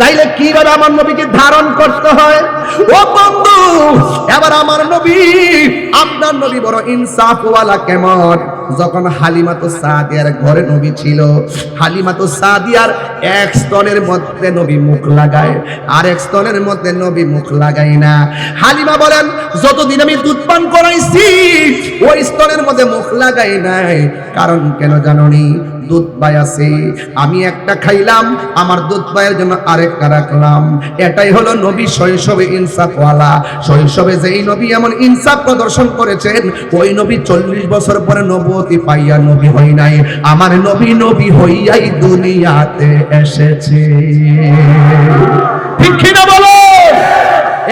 তাইলে কিভাবে আমার নবীকে ধারণ করতে হয়? ও বন্ধু, এবার আমার নবী, আপনার নবী বড় ইনসাফওয়ালা। কেমন? যখন হালিমাতু সাদিয়ার ঘরে নবী ছিল, হালিমাতু সাদিয়ার এক স্তনের মধ্যে নবী মুখ লাগায়, আর এক স্তনের মধ্যে নবী মুখ লাগায় না। হালিমা বলেন, যতদিন আমি দুধ পান করাইছি ওই স্তনের মধ্যে মুখ লাগাই নাই। কারণ কেন জানোনি? দুধ পাই আছে, আমি একটা খাইলাম, আমার দুধ পায়ের জন্য আরেকটা রাখলাম। এটাই হলো নবী শৈশবে ইনসাফওয়ালা। শৈশবে যেই নবী এমন ইনসাফ প্রদর্শন করেছেন, ওই নবী 40 বছর পরে নবুয়তি পাইয়া নবী হয় নাই। আমার নবী নবী হইয়াই দুনিয়াতে এসেছে। ঠিক কি না বলো?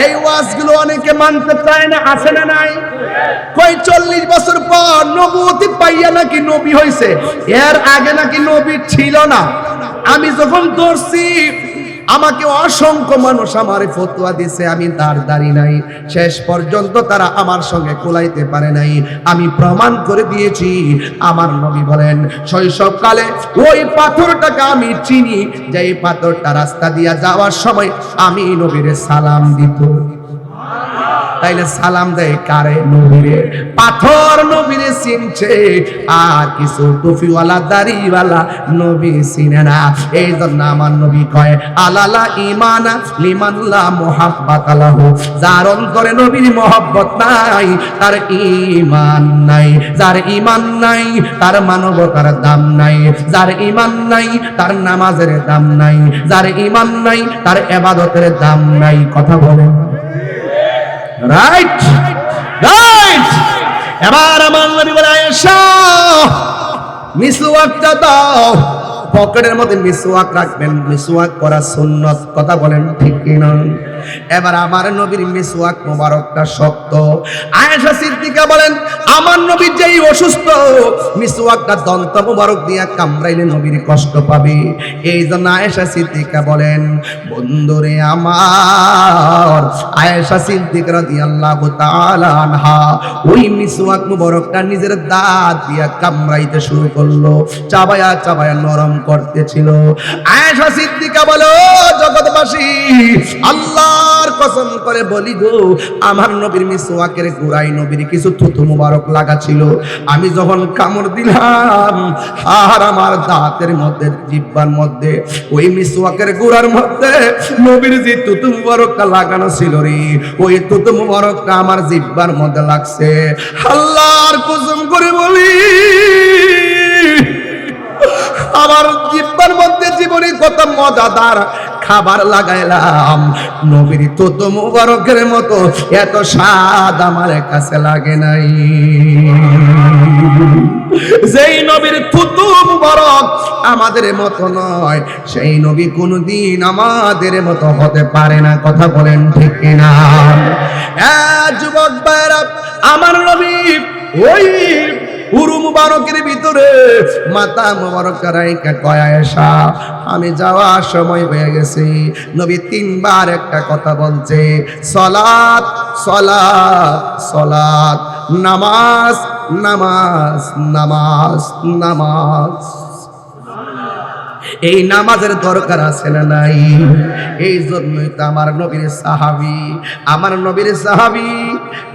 এই ওয়াজগুলো অনেকে মানতে চায় না, আছে না নাই? কই 40 বছর পর নবুয়তি পাইয়া নাকি নবী হইছে, এর আগে নাকি নবী ছিল না। আমি যখন ধরছি, আমাকে অসংখ্য মানুষ আমার ফতোয়া দিছে, আমি দাঁড়ি নাই। শেষ পর্যন্ত তারা আমার সঙ্গে কোলাইতে পারে নাই। আমি প্রমাণ করে দিয়েছি। আমার নবী বলেন, শৈশবকালে ওই পাথরটাকে আমি চিনি, যে এই পাথরটা রাস্তা দিয়া যাওয়ার সময় আমি নবীরে সালাম দিত। তাইলে সালাম দেয় কারে? নবীরে। পাথর নবীরে চিনছে, আর কিছু টুপিওয়ালা দাড়িওয়ালা নবী চিনে না। এই জন্য আমার নবী কয়, আলালা ইমানা লিমাল্লা মুহাব্বাত লাহু। যার অন্তরে নবীর মহব্বত নাই, তার ঈমান নাই। যার ঈমান নাই, তার মানবতার দাম নাই। যার ঈমান নাই, তার নামাজের দাম নাই। যার ঈমান নাই, তার ইবাদতের দাম নাই। কথা বলেন রাইট? রাইট। এবার আমার নবী বলে, আয়েশা মিসওয়াকটা দাও। পকেটের মধ্যে মিসওয়াক রাখবেন, মিসওয়াক করা সুন্নাত। কথা বলেন ঠিক কি না? এবার আমার নবীর মিসওয়াক মোবারকটা শক্ত। আয়েশা সিদ্দিকা বলেন, আমার নবী যেই অসুস্থ, মিসওয়াকটা দন্ত মোবারক দিয়া কামড়াইলে নবীর কষ্ট পাবে। এই জন্য আয়েশা সিদ্দিকা বলেন, বন্ধুরে আমার, আয়েশা সিদ্দিকা রাদিয়াল্লাহু তাআলা আনহা ওই মিসওয়াক মোবারকটা নিজের দাঁত দিয়া কামড়াইতে শুরু করলো, চাবায়া চাবায়া নরম করতেছিল। আয়েশা সিদ্দিকা বলো, জগৎবাসী, আল্লাহর কসম করে বলি গো, আমার নবীর মিসওয়াকের গোড়ায় নবীর কিছু থুতু মুবারক লাগা ছিল। আমি যখন কামড় দিলাম, আর আমার দাঁতের মধ্যে, জিহ্বার মধ্যে, ওই মিসওয়াকের গোড়ার মধ্যে নবীর যে থুতু মুবারকটা লাগানো ছিল রে, ওই থুতু মুবারকটা আমার জিহ্বার মধ্যে লাগছে। আল্লাহর কসম করে বলি, আমার জিহ্বার মধ্যে জীবনে কত মজাদার খাবার লাগাইলাম, নবীর থুতু মুবারকের মতো এত স্বাদ আমার কাছে লাগে নাই। যেই নবীর থুতু মুবারক আমাদের মতো নয়, সেই নবী কোনদিন আমাদের মতো হতে পারে না। কথা বলেন ঠিক কিনা? যুবক ভাইরা, আমার নবী ওই উরু মুবারকের ভিতরে মাথা মুবারক রাইখা কয়, আয়েশা আমি যাওয়ার সময় হয়ে গেছে। নবী 3 বার একটা কথা বলছে, সালাত সালাত সালাত, নামাজ নামাজ নামাজ নামাজ। এই নামাজের দরকার আছে না নাই? এই জন্যই তো আমার নবীর সাহাবী, আমার নবীর সাহাবী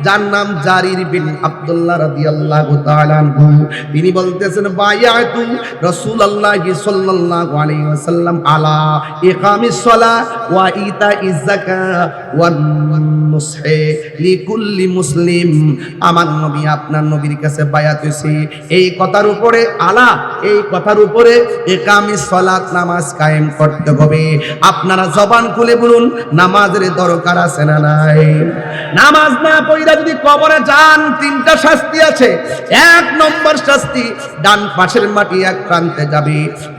যার নাম জারির বিন আব্দুল্লাহ রাদিয়াল্লাহু তাআলা আনহু, তিনি বলতেছেন, বায়াতু রাসূলুল্লাহি সাল্লাল্লাহু আলাইহি ওয়াসাল্লাম আলা ইকামিস সালাহ ওয়া ইতাইজ যাকাত ওয়ান নুসহি লিকুল্লি মুসলিম। আমার নবী আপনার নবীর কাছে বায়াত হইছে এই কথার উপরে, আলা এই কথার উপরে, ইকামিস সালাত নামাজ কায়েম করতে হবে। আপনারা জবান খুলে বলুন, নামাজের দরকার আছে না নাই? নামাজ না পড়িয়া যদি কবরে যান, 3টা শাস্তি আছে। 1 নম্বর শাস্তি, ডান পাশের মাটি এক প্রান্তে যাবে,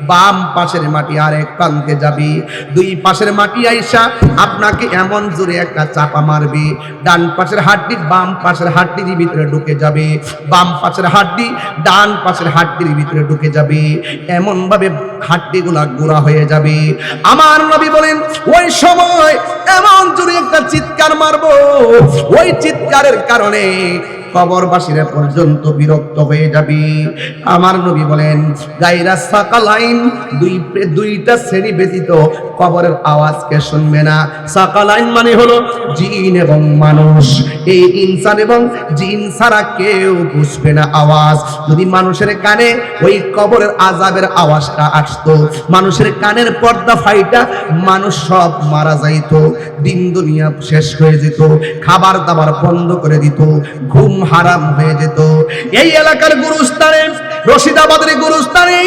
বাম পাশের মাটি আরেক প্রান্তে যাবে। 2 পাশের মাটি আইসা আপনাকে এমন জোরে একটা চাপা মারবে, ডান পাশের হাড্ডি বাম পাশের হাড্ডির ভিতরে ঢুকে যাবে, বাম পাশের হাড্ডি ডান পাশের হাড্ডির ভিতরে ঢুকে যাবে। এমন ভাবে হাড্ডিগুলা গুঁড়া হয়ে যাবে। আমার নবী বলেন, ওই সময় এমন জোরে একটা চিৎকার মারবো, ওই চিৎকারের কারণে কবরবাসীরা পর্যন্ত বিরক্ত হয়ে যাবে। আমার নবী বলেন গায়রা সাকালাইন, দুইটা শ্রেণী ব্যতীত কবরের আওয়াজকে শুনবে না। সাকালাইন মানে হলো জিন এবং মানুষ। এই ইনসান এবং জিন ছাড়া কেউ বুঝবে না আওয়াজ। যদি মানুষের কানে ওই কবরের আযাবের আওয়াজটা আসতো, মানুষের কানের পর্দা ফাইটা মানুষ সব মারা যাইত, দিন দুনিয়া শেষ হয়ে যেত, খাবার দাবার বন্ধ করে দিত, ঘুম হারাম হয়ে যেত। এই এলাকার গুরুস্থানে, রশিদাবাদের গুরুস্থানে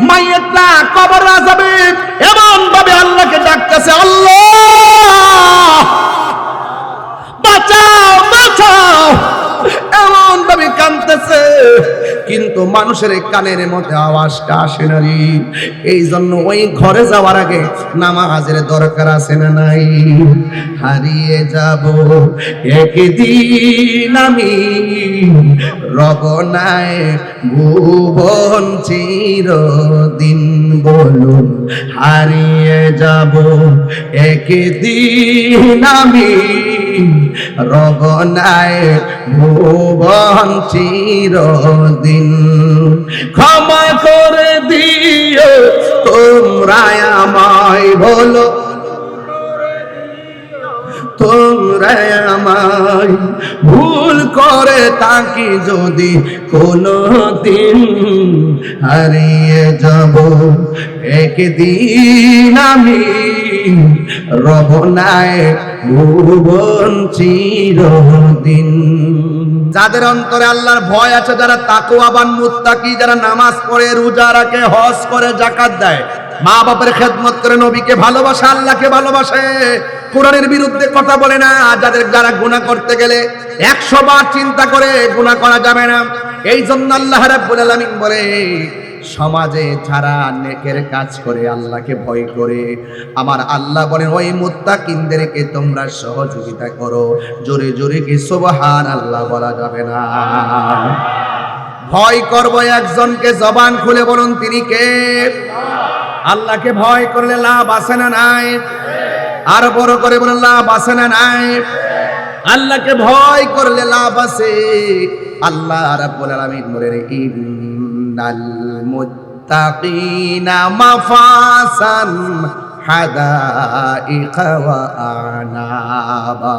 মাইয়াতরা কবর আযাবে এমন ভাবে আল্লাহকে ডাকতেছে, আল্লাহ বাঁচাও বাঁচাও, এমন ভাবে কাঁদতেছে, কিন্তু মানুষের কানের মধ্যে আওয়াজটা আসে না রে। এই জন্য ওই ঘরে যাওয়ার আগে নামাজের দরকার আছে না নাই? হারিয়ে যাব একদিন আমি, রব নাই ভুবন চিরদিন, বলুন হারিয়ে যাব একদিন আমি, রব নাই ভুবন চিরদিন। ক্ষমা করে দিও তোমরা আমায়, বলো তোমরা আমায়, ভুল করে তাকি যদি কোনো দিন, হারিয়ে যাব একদিন আমি, রব নাই ভুবন চিরদিন। যাদের অন্তরে আল্লাহর ভয় আছে, যারা তাকওয়াবান মুত্তাকি, যারা নামাজ পড়ে, রোজা রাখে, হজ করে, যাকাত দেয়, মা বাবার খেদমত করে, নবীকে ভালোবাসে, আল্লাহকে ভালোবাসে, কোরআনের বিরুদ্ধে কথা বলে না, যারা গুনাহ করতে গেলে 100 বার চিন্তা করে গুনাহ করা যাবে না। এই জন্য আল্লাহ রাব্বুল আলামিন বলে সমাজে যারা নেকের কাজ করে, আল্লাহকে ভয় করে, আমার আল্লাহ বলেন ওই মুত্তাকিনদেরকে তোমরা সহযোগিতা করো। জোরে জোরে কি সুবহানাল্লাহ বলা যাবে না? ভয় করব একজনকে, জবান খুলে বলুন তিনি কে? আল্লাহকে ভয় করলে লাভ আছে না নাই? আর বড় করে বলুন লাভ আছে না নাই? আল্লাহকে ভয় করলে লাভ আছে। আল্লাহ রাব্বুল আলামিন বলেন ইন্নাল মুত্তাকিনা মাফাসান হাদাইকা ওয়া আনাবা।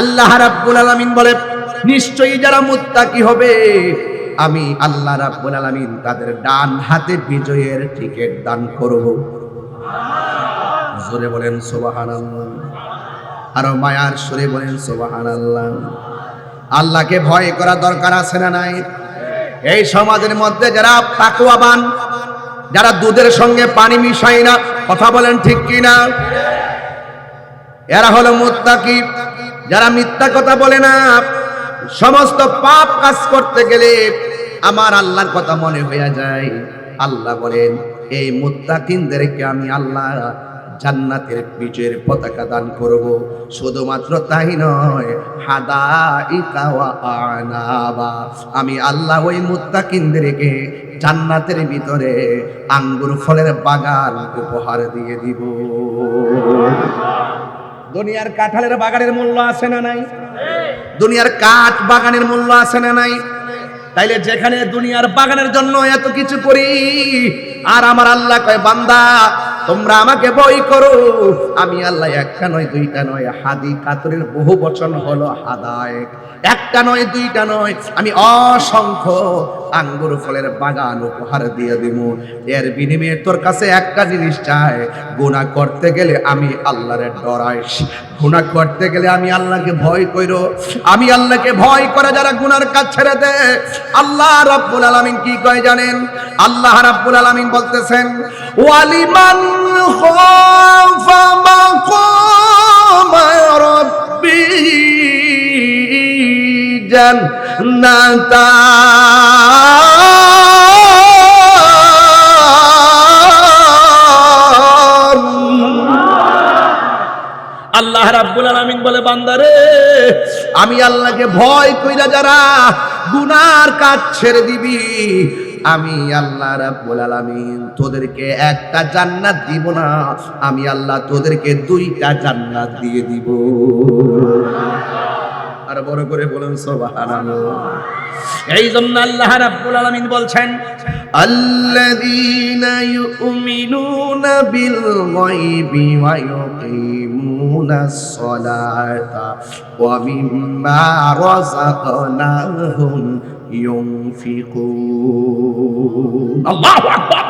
আল্লাহ রাব্বুল আলামিন বলে নিশ্চয়ই যারা মুত্তাকি হবে, আমি আল্লাহ রাব্বুল আলামিন তাদের ডান হাতে বিজয়ের টিকিট দান করব। জোরে বলেন সুবহানাল্লাহ, আর মায়ার সুরে বলেন সুবহানাল্লাহ। আল্লাহকে ভয় করা দরকার আছে না নাই? এই সমাজের মধ্যে যারা তাকওয়াবান, যারা দুধের সঙ্গে পানি মিশায় না, কথা বলেন ঠিক কি না? এরা হলো মুত্তাকি। যারা মিথ্যা কথা বলে না, সমস্ত পাপ কাজ করতে গেলে আমার আল্লাহর কথা মনে হয়ে যায়। আল্লাহ বলেন এই মুত্তাকিনদেরকে আমি আল্লাহ জান্নাতের বিজয়ের পতাকা দান করব। শুধুমাত্র তাই নয়, হাদাইকা ওয়া আনাবা, আমি আল্লাহ ওই মুত্তাকিনদেরকে জান্নাতের ভিতরে আঙ্গুর ফলের বাগান উপহার দিয়ে দিব। দুনিয়ার কাঁঠালের বাগানের মূল্য আছে না নাই? দুনিয়ার কাঠ বাগানের মূল্য আছে না নাই? তাইলে যেখানে দুনিয়ার বাগানের জন্য এত কিছু করি, আর আমার আল্লাহ কয় বান্দা তোমরা আমাকে ভয় করো, আমি আল্লাহ একটা নয় দুইটা নয়, হাদি কাতরের বহু বচন হলো হাদায়েক, একটা নয় দুইটা নয়, আমি অসংখ্য আঙ্গুর ফলের বাগান উপহার দিয়ে দিব। এর বিনিময়ে তোর কাছে একটা জিনিস চাই, গুনাহ করতে গেলে আমি আল্লাহরে ডরাইস, গুনাহ করতে গেলে আমি আল্লাহকে ভয় কইরো। আমি আল্লাহকে ভয় করে যারা গুনার কাজ ছেড়ে দেয়, আল্লাহ রাব্বুল আলামিন কি কয় জানেন? আল্লাহ রাব্বুল আলামিন বলতেছেন ওয়ালিমান খাফা মাকাম রাব্বি জান্নাতান। আল্লাহ রাব্বুল আলামিন বলে বান্দারে, আমি আল্লাহকে ভয় কইরা যারা গুনার কাজ ছেড়ে দিবি, আমি আল্লাহ রাব্বুল আলামিন তোদেরকে একটা জান্নাত দিব না, আমি আল্লাহ তোদেরকে দুইটা জান্নাত দিয়ে দিব। আর বড় করে বলুন সুবহানাল্লাহ। এই জন্য আল্লাহ রাব্বুল আলামিন বলছেন, আল্লাযীনা ইউমিনুনা বিল গায়বি ওয়া ইউকিমুনাস সালাতা ওয়া মিম্মা রাযাকনাহুম ইউনফিকুন। আল্লাহু আকবার।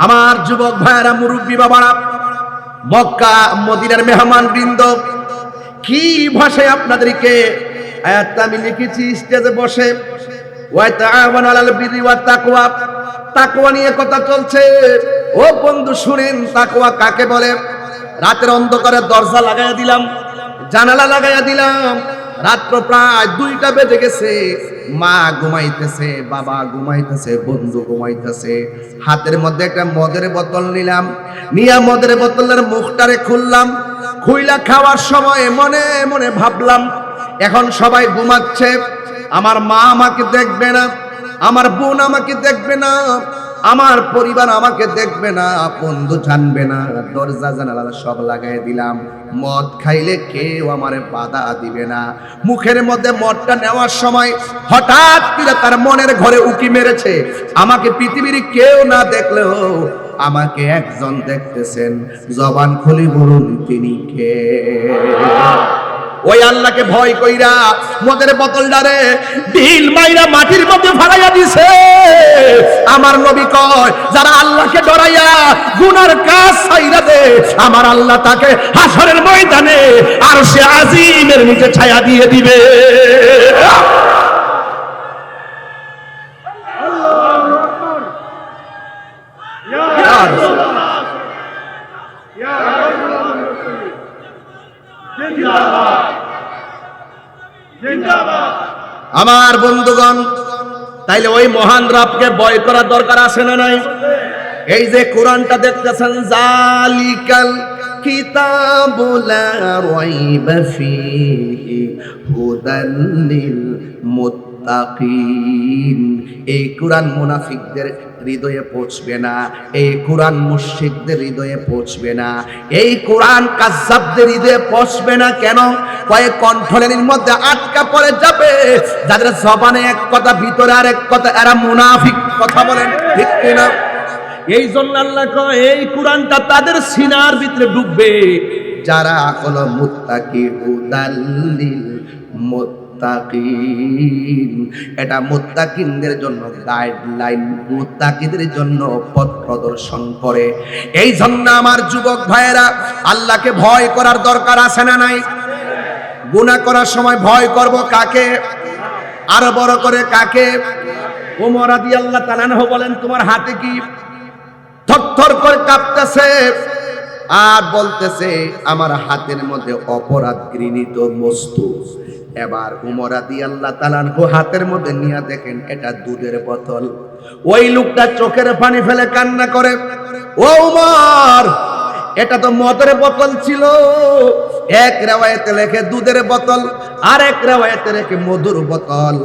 আমার যুবক ভাইরা, মুরব্বী বাবারা, মক্কা মদিনার মেহমান বৃন্দ, কি ভাষায় আপনাদেরকে আয়াতটা আমি লিখেছি স্টেজে বসে, ওয়া তাআওয়ানু আলাল বিররি ওয়াত তাকওয়া, তাকওয়া নিয়ে কথা চলছে। ও বন্ধু শুনেন, তাকওয়া কাকে বলে? রাতের অন্ধকারে দরজা লাগাইয়া দিলাম, জানালা লাগাইয়া দিলাম, রাত্র প্রায় 2টা বেজে গেছে, মা ঘুমাইতেছে, বাবা ঘুমাইতেছে, বন্ধু ঘুমাইতেছে, হাতের মধ্যে একটা মদের বোতল নিলাম, নিয়া মদের বোতলের মুখটারে খুললাম, খুইলা খাওয়ার সময় মনে মনে ভাবলাম, এখন সবাই ঘুমাচ্ছে, আমার মা আমাকে দেখবে না, আমার বোন আমাকে দেখবে না, আমার পরিবার আমাকে দেখবে না, বন্ধু জানবে না, দরজা জানালা সব লাগাই দিলাম, মদ খাইলে কেউ আমারে বাধা দিবে না। মুখের মধ্যে মদটা নেওয়ার সময় হঠাৎ করে তার মনের ঘরে উকি মেরেছে, আমাকে পৃথিবীর কেউ না দেখলেও আমাকে একজন দেখতেছেন, জবান খুলে বলুন তিনি কে? ওই আল্লাহকে ভয় কইরা মদের বোতলটারে ঢিল মাইরা মাটির মধ্যে ফালাইয়া দিছে। আমার নবী কয়, যারা আল্লাহকে ডরাইয়া গুনার কাজ ছাইরা দে, আমার আল্লাহ তাকে হাসরের ময়দানে আরশে আজিমের নিচে ছায়া দিয়ে দিবে। আল্লাহু আকবার। ইয়া রাসূলুল্লাহ, ইয়া রাসূলুল্লাহ, জিন্দাবাদ, জিন্দাবাদ। আমার বন্ধুগণ, তাইলে ওই মহান রবকে ভয় করার দরকার আছে না নাই? এই যে কোরআনটা দেখতেছেন, জালিকাল কিতাবু লা রাইবা ফীহি হুদাল লিল মুত্তাকিন। এই কোরআন মুনাফিকদের হৃদয়ে পৌঁছবে না, এই কোরআন মুশরিকদের হৃদয়ে পৌঁছবে না, এই কোরআন কায্যাবদের হৃদয়ে পৌঁছবে না। কেন? কয়েক কণ্ঠলের মধ্যে আটকা পড়ে যাবে, যাদের জবানে এক কথা ভিতরে আরেক কথা, এরা মুনাফিক। কথা বলেন ঠিক কিনা? এই জন্য আল্লাহ কয়, এই কোরআনটা তাদের সিনার ভিতরে ঢুকবে যারা হলো মুত্তাকি, হুদাল লিল মুত্তাকিন। এটা মুত্তাকিনদের জন্য গাইডলাইন, মুত্তাকিদের জন্য পথ প্রদর্শন করে। এই জন্য আমার যুবক ভাইয়েরা, আল্লাহকে ভয় করার দরকার আছে না নাই? গুনাহ করার সময় ভয় করব কাকে? আরো বড় করে কাকে? ওমর রাদিয়াল্লাহু তাআলা আনহু বলেন, তোমার হাতে কি? থরথর করে কাঁপতেছে আর বলতেছে, আমার হাতের মধ্যে অপরাধ ঘৃণিত বস্তু। এবার ওমর রাদিয়াল্লাহু তাআলা আনহু হাতের মধ্যে নিয়ে দেখেন এটা দুধের বোতল। ওই লোকটা চোখের পানি ফেলে কান্না করে, ও ওমর, এটা তো মদের বোতল ছিল। এক রিওয়ায়াতে লেখে দুধের বোতল, আর এক রিওয়ায়াতে লেখে মধুর বোতল।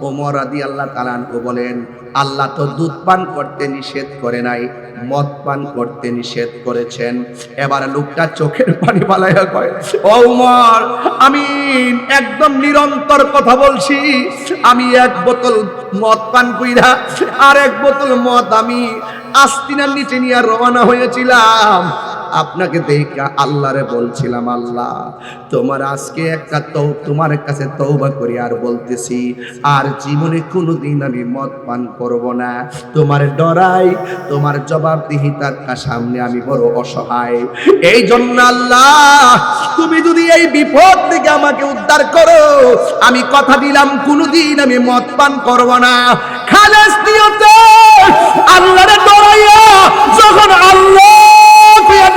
ওমর রাদিয়াল্লাহু তাআলা আনহু বলেন, আল্লাহ তো দুধ পান করতে নিষেধ করে নাই, মদ পান করতে নিষেধ করেছেন। এবার লোকটা চোখের পানি ফালাইয়া কয়, ও ওমর, আমি একদম নিরন্তর কথা বলছি, আমি এক বোতল মদ পান কইরা আর এক বোতল মদ আমি আস্তিনার নিচে নিয়ে রওনা হয়েছিলাম। আপনাকে দেখে আল্লাহরে বলছিলাম, আল্লাহ তোমার আজকে একটা তোমার কাছে তওবা করি আর বলতেছি, আর জীবনে কোনোদিন আমি মদ পান করব না। তোমার ডরাই, তোমার জবাবদিহিতার সামনে আমি বড় অসহায়। এই জন্য আল্লাহ, তুমি যদি এই বিপদ থেকে আমাকে উদ্ধার করো, আমি কথা দিলাম কোনোদিন আমি মদ পান করব না। খালেস নিয়তে আল্লাহরে ডরাইয়া যখন আল্লাহ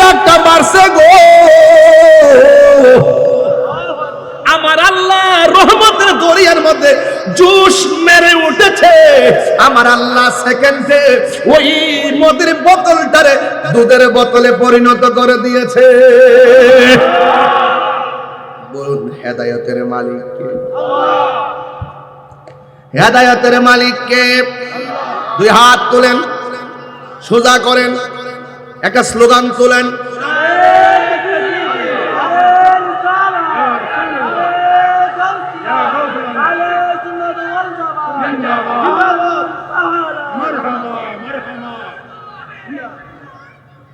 ডাকটা মারছে গো, আমার আল্লাহ রহমতের দরিয়ার মধ্যে জোশ মেরে উঠেছে। আমার আল্লাহ সেকেন্ডে ওই মদের বোতলটারে দুধের বোতলে পরিণত করে দিয়েছে। বলুন, হেদায়েতের মালিক কে? হেদায়েতের মালিক কে? দুই হাত তোলেন, সোজা করেন, একটা স্লোগান তোলেন,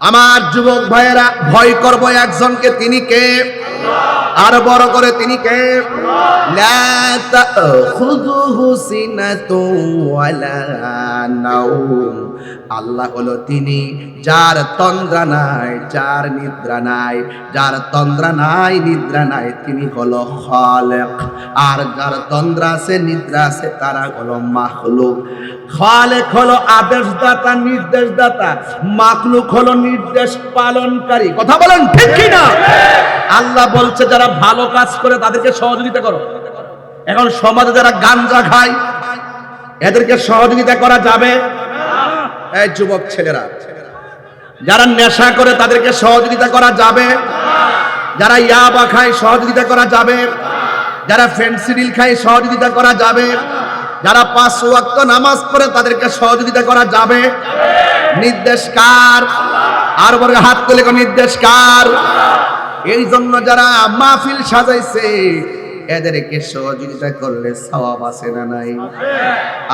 আমার যুবক ভাইয়েরা, ভয় করব একজনকে, তিনি কে? আর বড় করে তিনি কে? লা তাখুযুহু সিনাতুন ওয়ালা নাওম। আল্লাহ হলো তিনি যার তন্দ্রা নাই, যার নিদ্রা নাই, যার তন্দ্রা নাই নিদ্রা নাই, তিনি হলো খালেক। আর যার তন্দ্রা আছে নিদ্রা আছে তারা হলো মাখলুক। খালেক হলো আদেশদাতা, নির্দেশদাতা, মাখলুক হলো নির্দেশ পালনকারী। কথা বলেন ঠিক কি না? আল্লাহ বলছে যারা ভালো কাজ করে তাদেরকে সহযোগিতা করো। এখন সমাজে যারা গাঞ্জা খায় এদেরকে সহযোগিতা করা যাবে? এই যুবক ছেলেরা, যারা নেশা করে তাদেরকে সহযোগিতা করা যাবে? যারা ইয়াবা খায় সহযোগিতা করা যাবে? যারা ফেন্সিডিল খায় সহযোগিতা করা যাবে? যারা 5 ওয়াক্ত নামাজ পড়ে তাদেরকে সহযোগিতা করা যাবে? নির্দেশ কার? আর বর্গ হাত তুলে নির্দেশ কার? এই জন্য যারা মাহফিল সাজাইছে এদেরকে সহযোগিতা করলে সওয়াব আছে না নাই?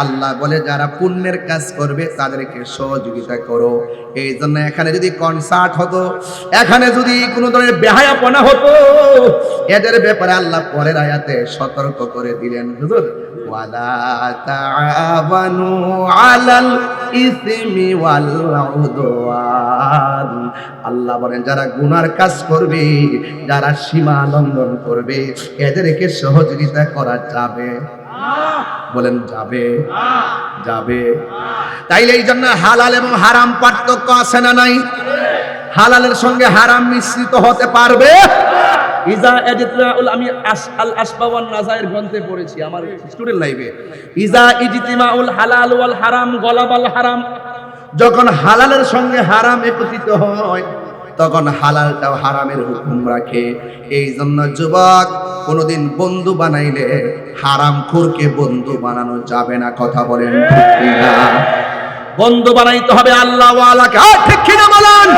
আল্লাহ বলে যারা পুণ্যের কাজ করবে তাদেরকে সহযোগিতা করো। এই জন্য এখানে যদি কনসার্ট হতো, এখানে যদি কোনো ধরনের বেহায়াপনা হতো, এদের ব্যাপারে আল্লাহ পরের আয়াতে সতর্ক করে দিলেন, হুজুর ওয়ালা তাআবানু আলাল ইসমি ওয়াল উদওয়ান। আল্লাহ বলেন যারা গুনার কাজ করবে, যারা সীমা লঙ্ঘন করবে এদেরকে সহযোগিতা করা যাবে? বলেন যাবে? যাবে। তাইলে এই জন্য হালাল এবং হারাম পার্থক্য আছে না নাই? হালালের সঙ্গে হারাম মিশ্রিত হতে পারবে? ইজা ইজতিমাউল, আমি আল আসবাওয়ান নাজায়ের গ্রন্থে পড়েছি আমার স্টুডেন্ট লাইফে, ইজা ইজতিমাউল হালাল ওয়াল হারাম গলাবাল হারাম। যখন হালালের সঙ্গে হারাম একত্রিত হয় তখন হালালটাও হারামের হুকুম রাখে। এই জন্য যুবক, কোনোদিন বন্ধু বানাইলে হারামখোরকে বন্ধু বানানো যাবে না। কথা বলেন ঠিক কিনা? বন্ধু বানাইতে হবে আল্লাহ ওয়ালাকে। ঠিক কিনা বলেন?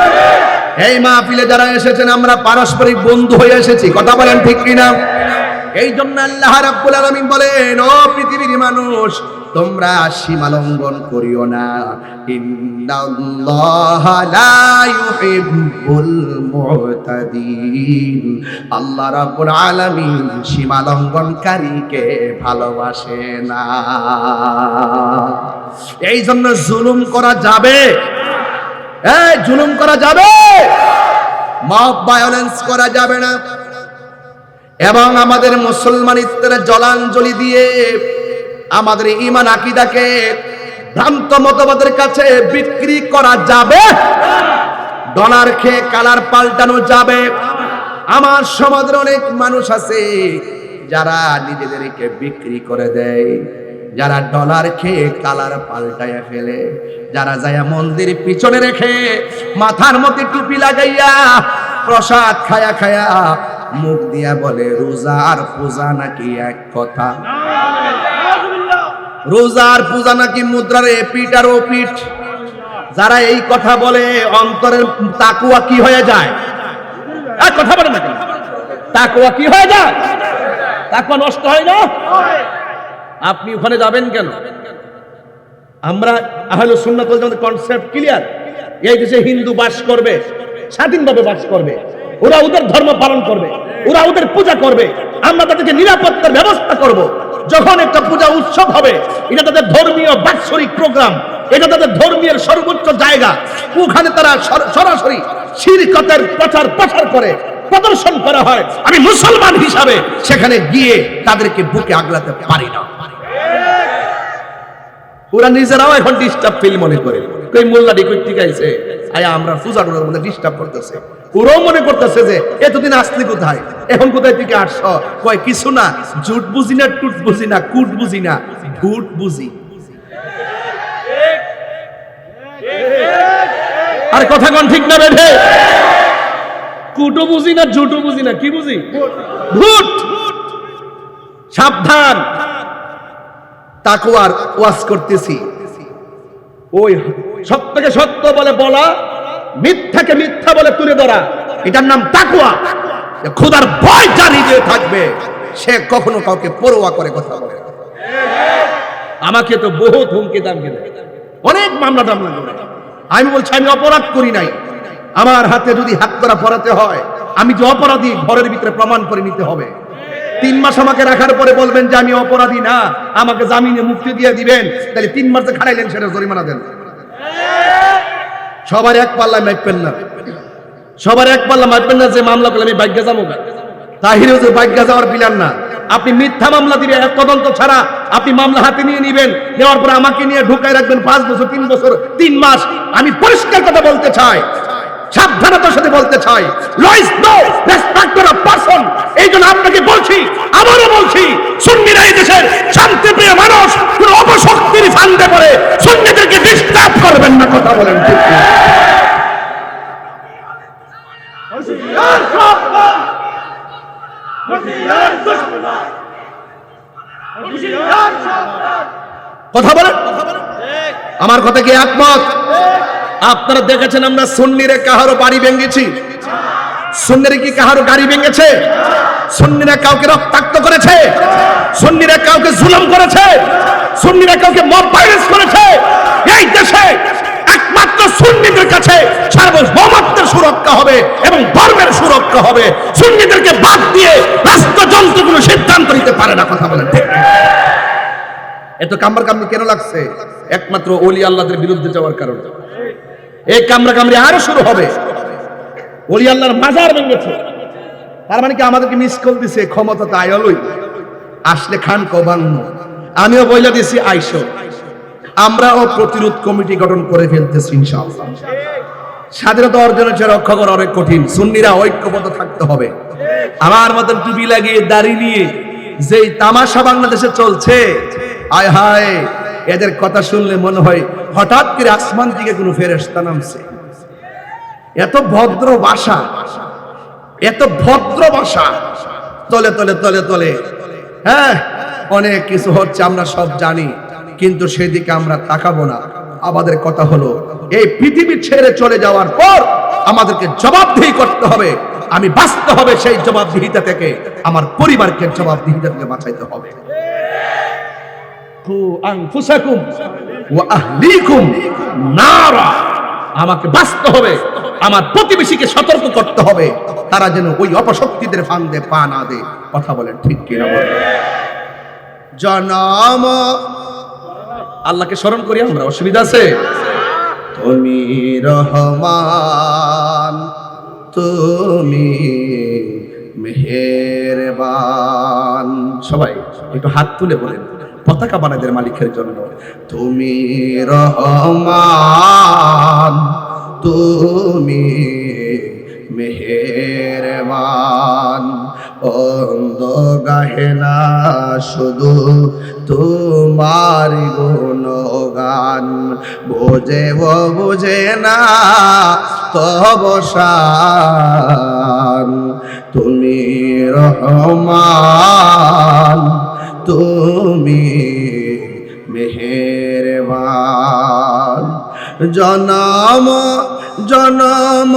এই মাহফিলে যারা এসেছেন আমরা পারস্পরিক বন্ধু হয়ে এসেছি। কথা বলেন ঠিক কিনা? এই জন্য আল্লাহ রাব্বুল আলামিন বলেন, ও পৃথিবীর মানুষ, তোমরা সীমা লঙ্ঘন করিও না। ইন্নাল্লাহা লা ইউহিব্বুল মুতাদিন। আল্লাহ রাব্বুল আলামিন সীমা লঙ্ঘনকারীকে ভালোবাসে না। এই জন্য জুলুম করা যাবে? এই জুলুম করা যাবে? মব ভায়োলেন্স করা যাবে না। এবং আমাদের মুসলমানিত্বের জলাঞ্জলি দিয়ে আমাদের ঈমান আকীদাকে ভ্রান্ত মতবাদের কাছে বিক্রি করা যাবে? ডলার খেয়ে কালার পাল্টানো যাবে? আমার সমাজের অনেক মানুষ আছে যারা নিজেদেরকে বিক্রি করে দেয়, যারা ডলার খেয়ে কালার পাল্টায় ফেলে, যারা যায় মন্দির পিছনে রেখে মাথার মধ্যে টুপি লাগাইয়া প্রসাদ খায়া খায়া মুখ দিয়া বলে রোজা আর পূজা নাকি এক কথা। রোজা আর পূজা নাকি মুদ্রার এপিঠ আর ওপিঠ। যারা এই কথা বলে অন্তরের তাকওয়া কি হয়ে যায়? কথা বলে না কেন? তাকওয়া কি হয়ে যায়? তাকওয়া নষ্ট হয় না? আপনি ওখানে যাবেন কেন? আমরা আহলে সুন্নাত ওয়াল জামাতের কনসেপ্ট ক্লিয়ার। এই দেশে হিন্দু বাস করবে, স্বাধীনভাবে বাস করবে, ওরা ওদের ধর্ম পালন করবে, ওরা ওদের পূজা করবে, আমরা তাদেরকে নিরাপত্তার ব্যবস্থা করব। যখন একটা পূজা উৎসব হবে, এটা তাদের ধর্মীয় বাৎসরিক প্রোগ্রাম, এটা তাদের ধর্মীয় সর্বোচ্চ জায়গা, ওখানে তারা সরাসরি শিরকতের প্রচার করে প্রদর্শন করা হয়। আমি মুসলমান হিসাবে সেখানে গিয়ে তাদেরকে বুকে আগলাতে পারি না। ওরা নিজেরাও এখন ডিস্টার্ব ফিল মনে করে, কই মোল্লাডি কই টিকাইছে আয়া আমরা পূজার মধ্যে ডিস্টার্ব করতেছে। ওরাও মনে করতেছে যে এতদিন আসলি কোথায়, এখন কোথায় থেকে আসছ? কয় কিছু না, জুট বুঝি না, টুট বুঝি না, কুট বুঝি না, ভুট বুঝি। আর কথা কোন ঠিক না বেঠে? কুটো বুঝি না, জুটো বুঝি না, কি বুঝি? ভুট। সাবধান। তাকওয়ার ওয়াজ করতেছি, ওই সত্যকে সত্য বলে বলা, মিথ্যাকে মিথ্যা বলে তুলে ধরা, এটার নাম তাকওয়া। খোদার ভয় যার হৃদয়ে থাকবে সে কখনো কাউকে পরোয়া করে কথা বলে। আমাকে তো বহুত হুমকি দামকে দেয়, অনেক মামলা টামলা করে। আমি বলছি আমি অপরাধ করি নাই, আমার হাতে যদি হাত করা পরাতে হয়, আমি যে অপরাধী ঘরের ভিতরে প্রমাণ করে নিতে হবে। 3 মাস আমাকে রাখার পরে বলবেন যে আমি অপরাধী না, আমাকে জামিনে মুক্তি দিয়ে দিবেন, তাহলে 3 মাস খাড়াইলেন সেটা জরিমানা দেন। সবার এক পাল্লা মাপবেন না, সবার এক পাল্লা মাপবেন না যে মামলা করলে আমি বাইজ্ঞা যাবো। তাহিরেও যে বাইজ্ঞা যাওয়ার প্ল্যান না। আপনি মিথ্যা মামলা দিবেন, এক তদন্ত ছাড়া আপনি মামলা হাতে নিয়ে নেবেন, নেওয়ার পরে আমাকে নিয়ে ঢুকায় রাখবেন 5 বছর, 3 বছর, 3 মাস। আমি পরিষ্কার কথা বলতে চাই, সাবধানতার সাথে বলতে চাই, law is no respecter of person. এই জন্য আপনাকে বলছি, আবারও বলছি, সুন্নিরা এই দেশের শান্তিপ্রিয় মানুষ, কোন অপশক্তির ফান্দে পড়ে সুন্নিদেরকে ডিস্টার্ব করবেন না। কথা বলেন ঠিক না? কথা বলেন, আমার কথা কি একমত? আপনারা দেখেছেন আমরা সুন্নিরে কাহারো বাড়ি ভেঙেছি? সুন্নিরে কি কাহারো গাড়ি ভেঙেছে? সুন্নিরা কাউকে রক্তাক্ত করেছে? সুন্নিরা কাউকে জুলুম করেছে? সুন্নিরা কাউকে মব ভায়োলেন্স করেছে? এই দেশে একমাত্র সুন্নিদের কাছে সার্বভৌমত্বের সুরক্ষা হবে এবং ধর্মের সুরক্ষা হবে। সুন্নিদেরকে বাদ দিয়ে রাষ্ট্রযন্ত্র কোনো সিদ্ধান্ত নিতে পারে না। কথা বলেন ঠিক? এত কামড়াকামড়ি কেন লাগছে? একমাত্র ওলি আল্লাহদের বিরুদ্ধে যাওয়ার কারণে। এই কামড়াকামড়ি আরো শুরু হবে। ওলি আল্লাহর মাজার ভেঙেছে, তার মানে কি আমাদেরকে মিস কল দিছে? ক্ষমতা তো আয়লই আসলে খান কবান্ন। আমিও বইলা দিছি আইসো, আমরাও প্রতিরোধ কমিটি গঠন করে ফেলতেছি ইনশাআল্লাহ। স্বাধীনতা অর্জনের চেয়ে রক্ষা করা অনেক কঠিন। সুন্নিরা ঐক্যবদ্ধ থাকতে হবে। আমার মতন টুপি লাগিয়ে দাড়ি নিয়ে যেই তামাশা বাংলাদেশে চলছে, আয় হায়, এদের কথা শুনলে মনে হয় হঠাৎ করে আসমান থেকে কোনো ফেরেশতা নামছে। এত ভদ্র ভাষা, এত ভদ্র ভাষা, তলে তলে তলে তলে হ্যাঁ অনেক কিছু হচ্ছে, আমরা সব জানি, কিন্তু সেদিকে আমরা তাকাবো না। আমাদের কথা হলো এই পৃথিবী ছেড়ে চলে যাওয়ার পর আমাদেরকে জবাবদিহি করতে হবে। আমি বাঁচতে হবে সেই জবাবদিহিতা থেকে, আমার পরিবারকে জবাবদিহিতা থেকে বাঁচাইতে হবে। আনফুসাকুম ওয়া আহলিকুম নারা, আমাকে বাঁচতে হবে, আমার প্রতিবেশীকে সতর্ক করতে হবে, তারা যেন ওই অপশক্তিদের ফান্দে পা না দেয়। কথা বলেন ঠিক কিনা বলেন? জনম আল্লাহকে স্মরণ করি আমরা, অসুবিধা আছে? তুমি রহমান, তুমি মেহেরবান। সবাই একটু হাত তুলে বলেন পতাকা বানাদের মালিকের জন্য, তুমি রহমান, তুমি মেহেরবান। অন্ধ গাহে না শুধু তোমার গুণগান, বোঝে ও বোঝে না তব শান। তুমি রহমান, তুমি মেহেরবান। জনম জনম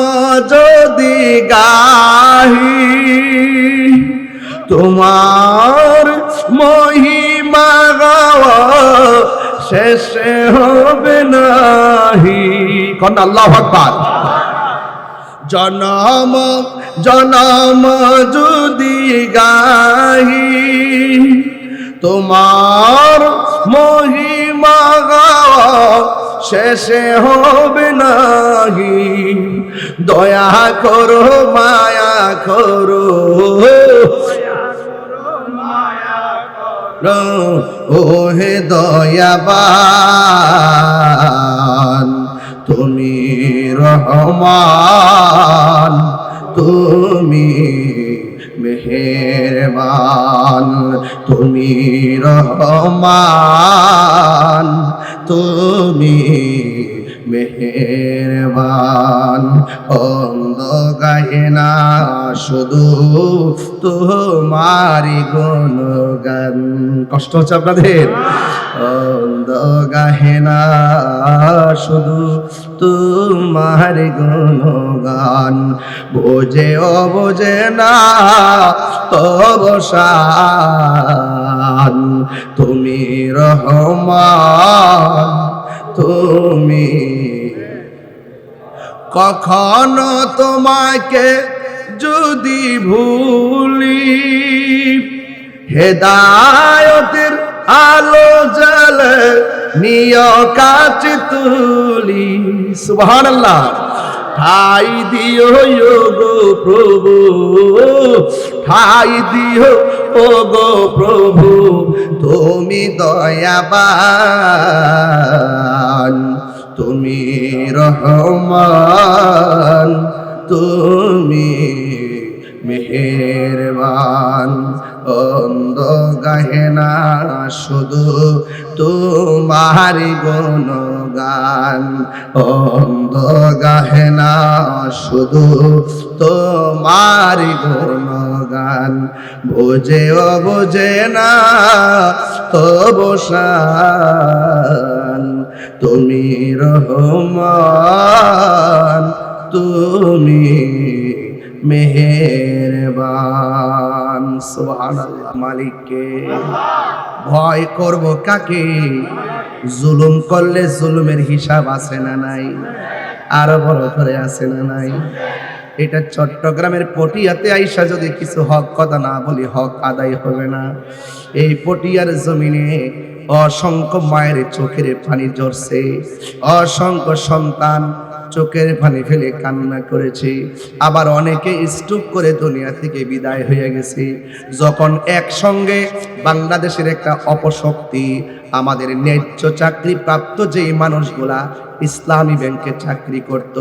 যদি গাহি তোমার মহিমা গাওয়া শেষ হবে নাহি। কন্যা আল্লাহু আকবার। জনম জনম যদি গাহি তোমার মহিমা গাওয়া শেষে হবে নাহি। দয়া করো মায়া করো, ওহে দয়াবান, তুমি রহমান, তুমি মেহেরবান। তুমি রহমান, তুমি মেহেরবান। অন্ধ গায়ে না শুধু তোমারি গুণগান। কষ্ট হচ্ছে আপনাদের? অন্ধ গায়ে না শুধু তোমারি গুণগান, বোঝে ও বোঝে না তব শান। তুমি রহমান, তুমি কখনো তোমাকে যদি ভুলি, হেদায়তের আলো জ্বলে নিয় কাছে তুলি। সুবহানাল্লাহ। ঠাই দিও গো প্রভু, ঠাই দিও ও গো প্রভু, তুমি দয়াবান, তুমি রহমান, তুমি মেহেরবান। অন্ধ গাহে না শুধু তোমারি গুণগান, অন্ধ গাহে না শুধু তোমারি গুণগান। বোঝেও বোঝে না তবু শান, তুমি রহমান, তুমি মেহেরবান। সুবহানাল্লাহ। মালিককে ভয় করব কাকে? জুলুম করলে জুলুমের হিসাব আছে না নাই? আরো বড় করে আছে না নাই? এটা চট্টগ্রামের পটিয়াতে আইসা যদি কিছু হক কথা না বলি, হক আদায় হবে না। এই পটিয়ার জমিনে অসংখ্য মায়ের চোখের পানি ঝরছে, অসংখ্য সন্তান চোখের পানি ফেলে কান্না করেছে, আবার অনেকে স্ট্রোক করে দুনিয়া থেকে বিদায় হয়ে গেছে। যখন একসঙ্গে বাংলাদেশের একটা অপশক্তি আমাদের ন্যায্য চাকরি প্রাপ্ত যেই মানুষগুলা ইসলামী ব্যাংকে চাকরি করত,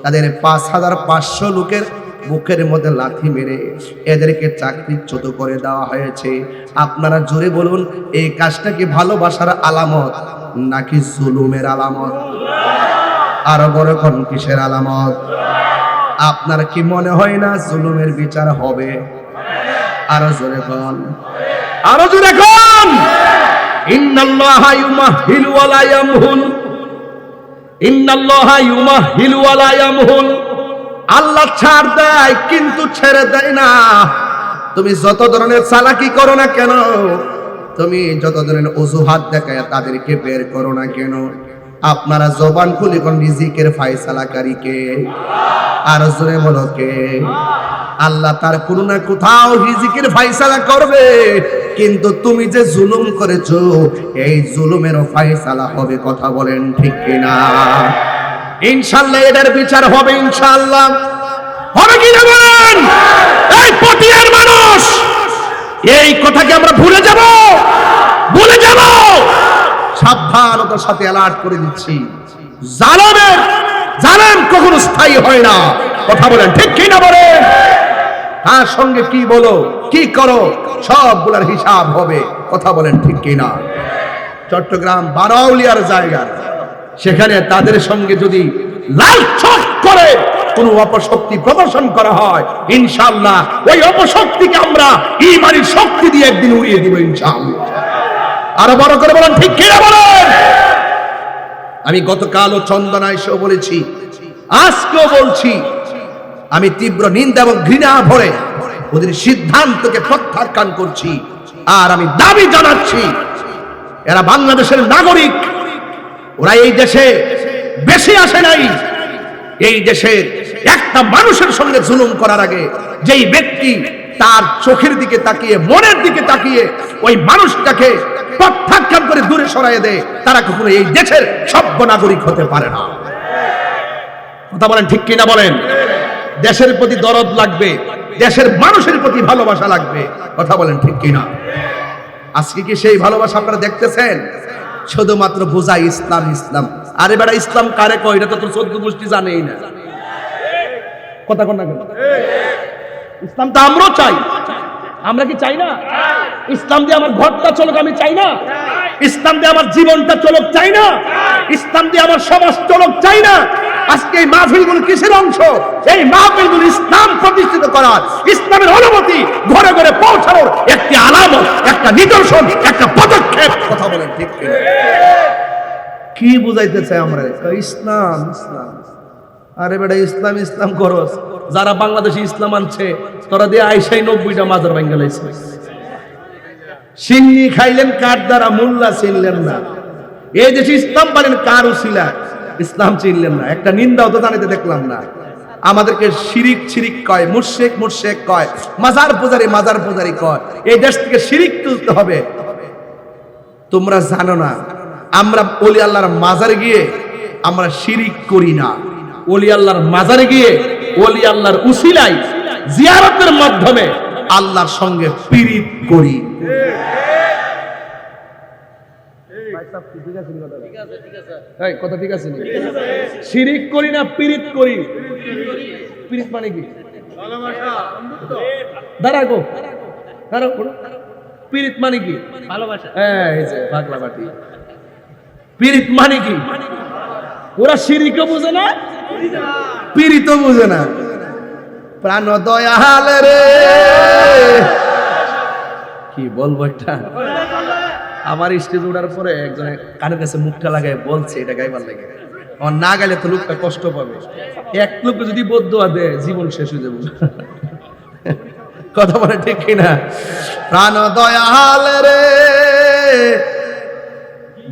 তাদের ৫,৫০০ লোকের বুকের মধ্যে লাথি মেরে এদেরকে চাকরিচ্যুত করে দেওয়া হয়েছে। আপনারা জোরে বলুন, এই কাজটা কি ভালোবাসার আলামত নাকি জুলুমের আলামত? আরো বড় কোন কিসের আলামত? আপনার কি মনে হয় না জুলুমের বিচার হবে? আরো জোরে কোন, আরো জোরে কোন। ইন্নাল্লাহা ইউমাহিলু ওয়া লা ইয়ামহুল, ইন্নাল্লাহা ইউমাহিলু ওয়া লা ইয়ামহুল। আল্লাহ ছাড় দেয় কিন্তু ছেড়ে দেয় না। তুমি যত ধরনের চালাকি করো না কেন, তুমি যত ধরনের অজুহাত দেখায় তাদেরকে বের করো না কেন, আপনারা জবান খুলে কোন রিজিকের ফয়সালাকারী কে? আর জোরে বলো কে? আল্লাহ তার কোনো না কোথাও রিজিকের ফয়সালা করবে, কিন্তু তুমি যে জুলুম করেছো এই জুলুমেরও ফয়সালা হবে। কথা বলেন ঠিক কিনা? ইনশাআল্লাহ এটার বিচার হবে, ইনশাআল্লাহ হবে কিনা বলেন? এই পটিয়ার মানুষ এই কথাকে আমরা ভুলে যাব? ভুলে যাব? সাবধানতার সাথে অ্যালার্ট করে দিচ্ছি, জালেম কখনো স্থায়ী হয় না। কথা বলেন ঠিক কিনা বলেন? তার সঙ্গে কি বলো কি করো সবগুলোর হিসাব হবে। কথা বলেন ঠিক কিনা? চট্টগ্রাম বারাউলিয়ার জায়গা, সেখানে তাদের সঙ্গে যদি লাল চক করে কোন অপশক্তি প্রদর্শন করা হয়, ইনশাআল্লাহ ওই অপশক্তিকে আমরা ঈমানি শক্তি দিয়ে একদিন উড়িয়ে দিব ইনশাআল্লাহ। আরো বড় করে বলেন ঠিক কিনা বলেন? আমি গতকালও চন্দনায় এসেও বলেছি, আজকেও বলছি, আমি তীব্র নিন্দা এবং ঘৃণা ভরে ওদের সিদ্ধান্তকে প্রত্যাখ্যান করছি। আর আমি দাবি জানাচ্ছি, এরা বাংলাদেশের নাগরিক, ওরা এই দেশে বেশি আসে নাই। এই দেশের একটা মানুষের সঙ্গে জুলুম করার আগে যেই ব্যক্তি তার চোখের দিকে তাকিয়ে, মনের দিকে তাকিয়ে ওই মানুষটাকে প্রত্যাখ্যান করে দূরে সরাইয়ে দেয়, তারা কখনো এই দেশের সভ্য নাগরিক হতে পারে না। কথা বলেন ঠিক কিনা বলেন? দেশের প্রতি দরদ লাগবে, দেশের মানুষের প্রতি ভালোবাসা লাগবে। কথা বলেন ঠিক কিনা? আজকে কি সেই ভালোবাসা আপনারা দেখতেছেন? শুধুমাত্র বোঝাই ইসলাম ইসলাম। আরে বেটা, ইসলাম কারে কয় এটা তো তোর 14 গোষ্ঠী জানেই না। কথা কোন না কেন? ইসলাম তো আমরাও চাই। আমরা কি চাই না? ইসলাম দিয়ে আমার ঘরটা চলুক আমি চাই না? ইসলাম দিয়ে আমার জীবনটা চলুক চাই না? ইসলাম দিয়ে আমার সমাজ চলুক চাই না? আজকে এই মাহফিলগুলো কিসের অংশ? এই মাহফিলগুলো ইসলাম প্রতিষ্ঠিত করার, ইসলামের অনুমতি ঘরে ঘরে পৌঁছানোর একটি আলামত, একটা নিদর্শন, একটা পদক্ষেপ। কথা বলেন ঠিক কিনা? কি বুঝাইতে চাই আমরা? ইসলাম ইসলাম। আরে বেটা, ইসলাম ইসলাম করস, যারা বাংলাদেশে ইসলাম আনছে তোরা দিয়ে আইসাই 90টা মাজার ভাঙ্গা লাইছে। সিন্নি খাইলেন কার দ্বারা, মোল্লা চিনলেন না। এই দেশে ইসলাম পালেন কার উসিলা? ইসলাম চিনলেন না, একটা নিন্দাও তো জানিতে দেখলাম না। আমাদেরকে শিরিক শিরিক কয়, মুশরিক মুশরিক কয়, মাজার পূজারি কয়। এই দেশ থেকে শিরিক তুলতে হবে। তোমরা জানো না আমরা ওলি আল্লাহর মাজারে গিয়ে আমরা শিরিক করি না। ওলি আল্লাহর মাজারে গিয়ে ওলি আল্লাহর উসিলায় জিয়ারতের মাধ্যমে আল্লাহর সঙ্গে পীড়িত করি। কথা ঠিক আছে? শিরিক করি না, পীড়িত করি। পীড়িত মানে কি? দাঁড়াগো দাঁড়াও, পীড়িত মানে কি? ভালোবাসা। এই যে পাগলা বাটি। পীড়িত মানে কি? ওরা শিরিকও বুঝে না, পীড়িতও বুঝে না। প্রাণ দয়াল রে, কি বলবো একটা। আমার স্টেজ ওঠার পরে একজনে কানের কাছে মুখটা লাগায় বলছে এটা গাইবার লাগে। আমার না গাইলে তো লোকটা কষ্ট পাবে। এক লোককে যদি বদদুয়া দেয় জীবন শেষ হয়ে যাবে। কথা বলে ঠিক কিনা? প্রাণ দয়াল রে,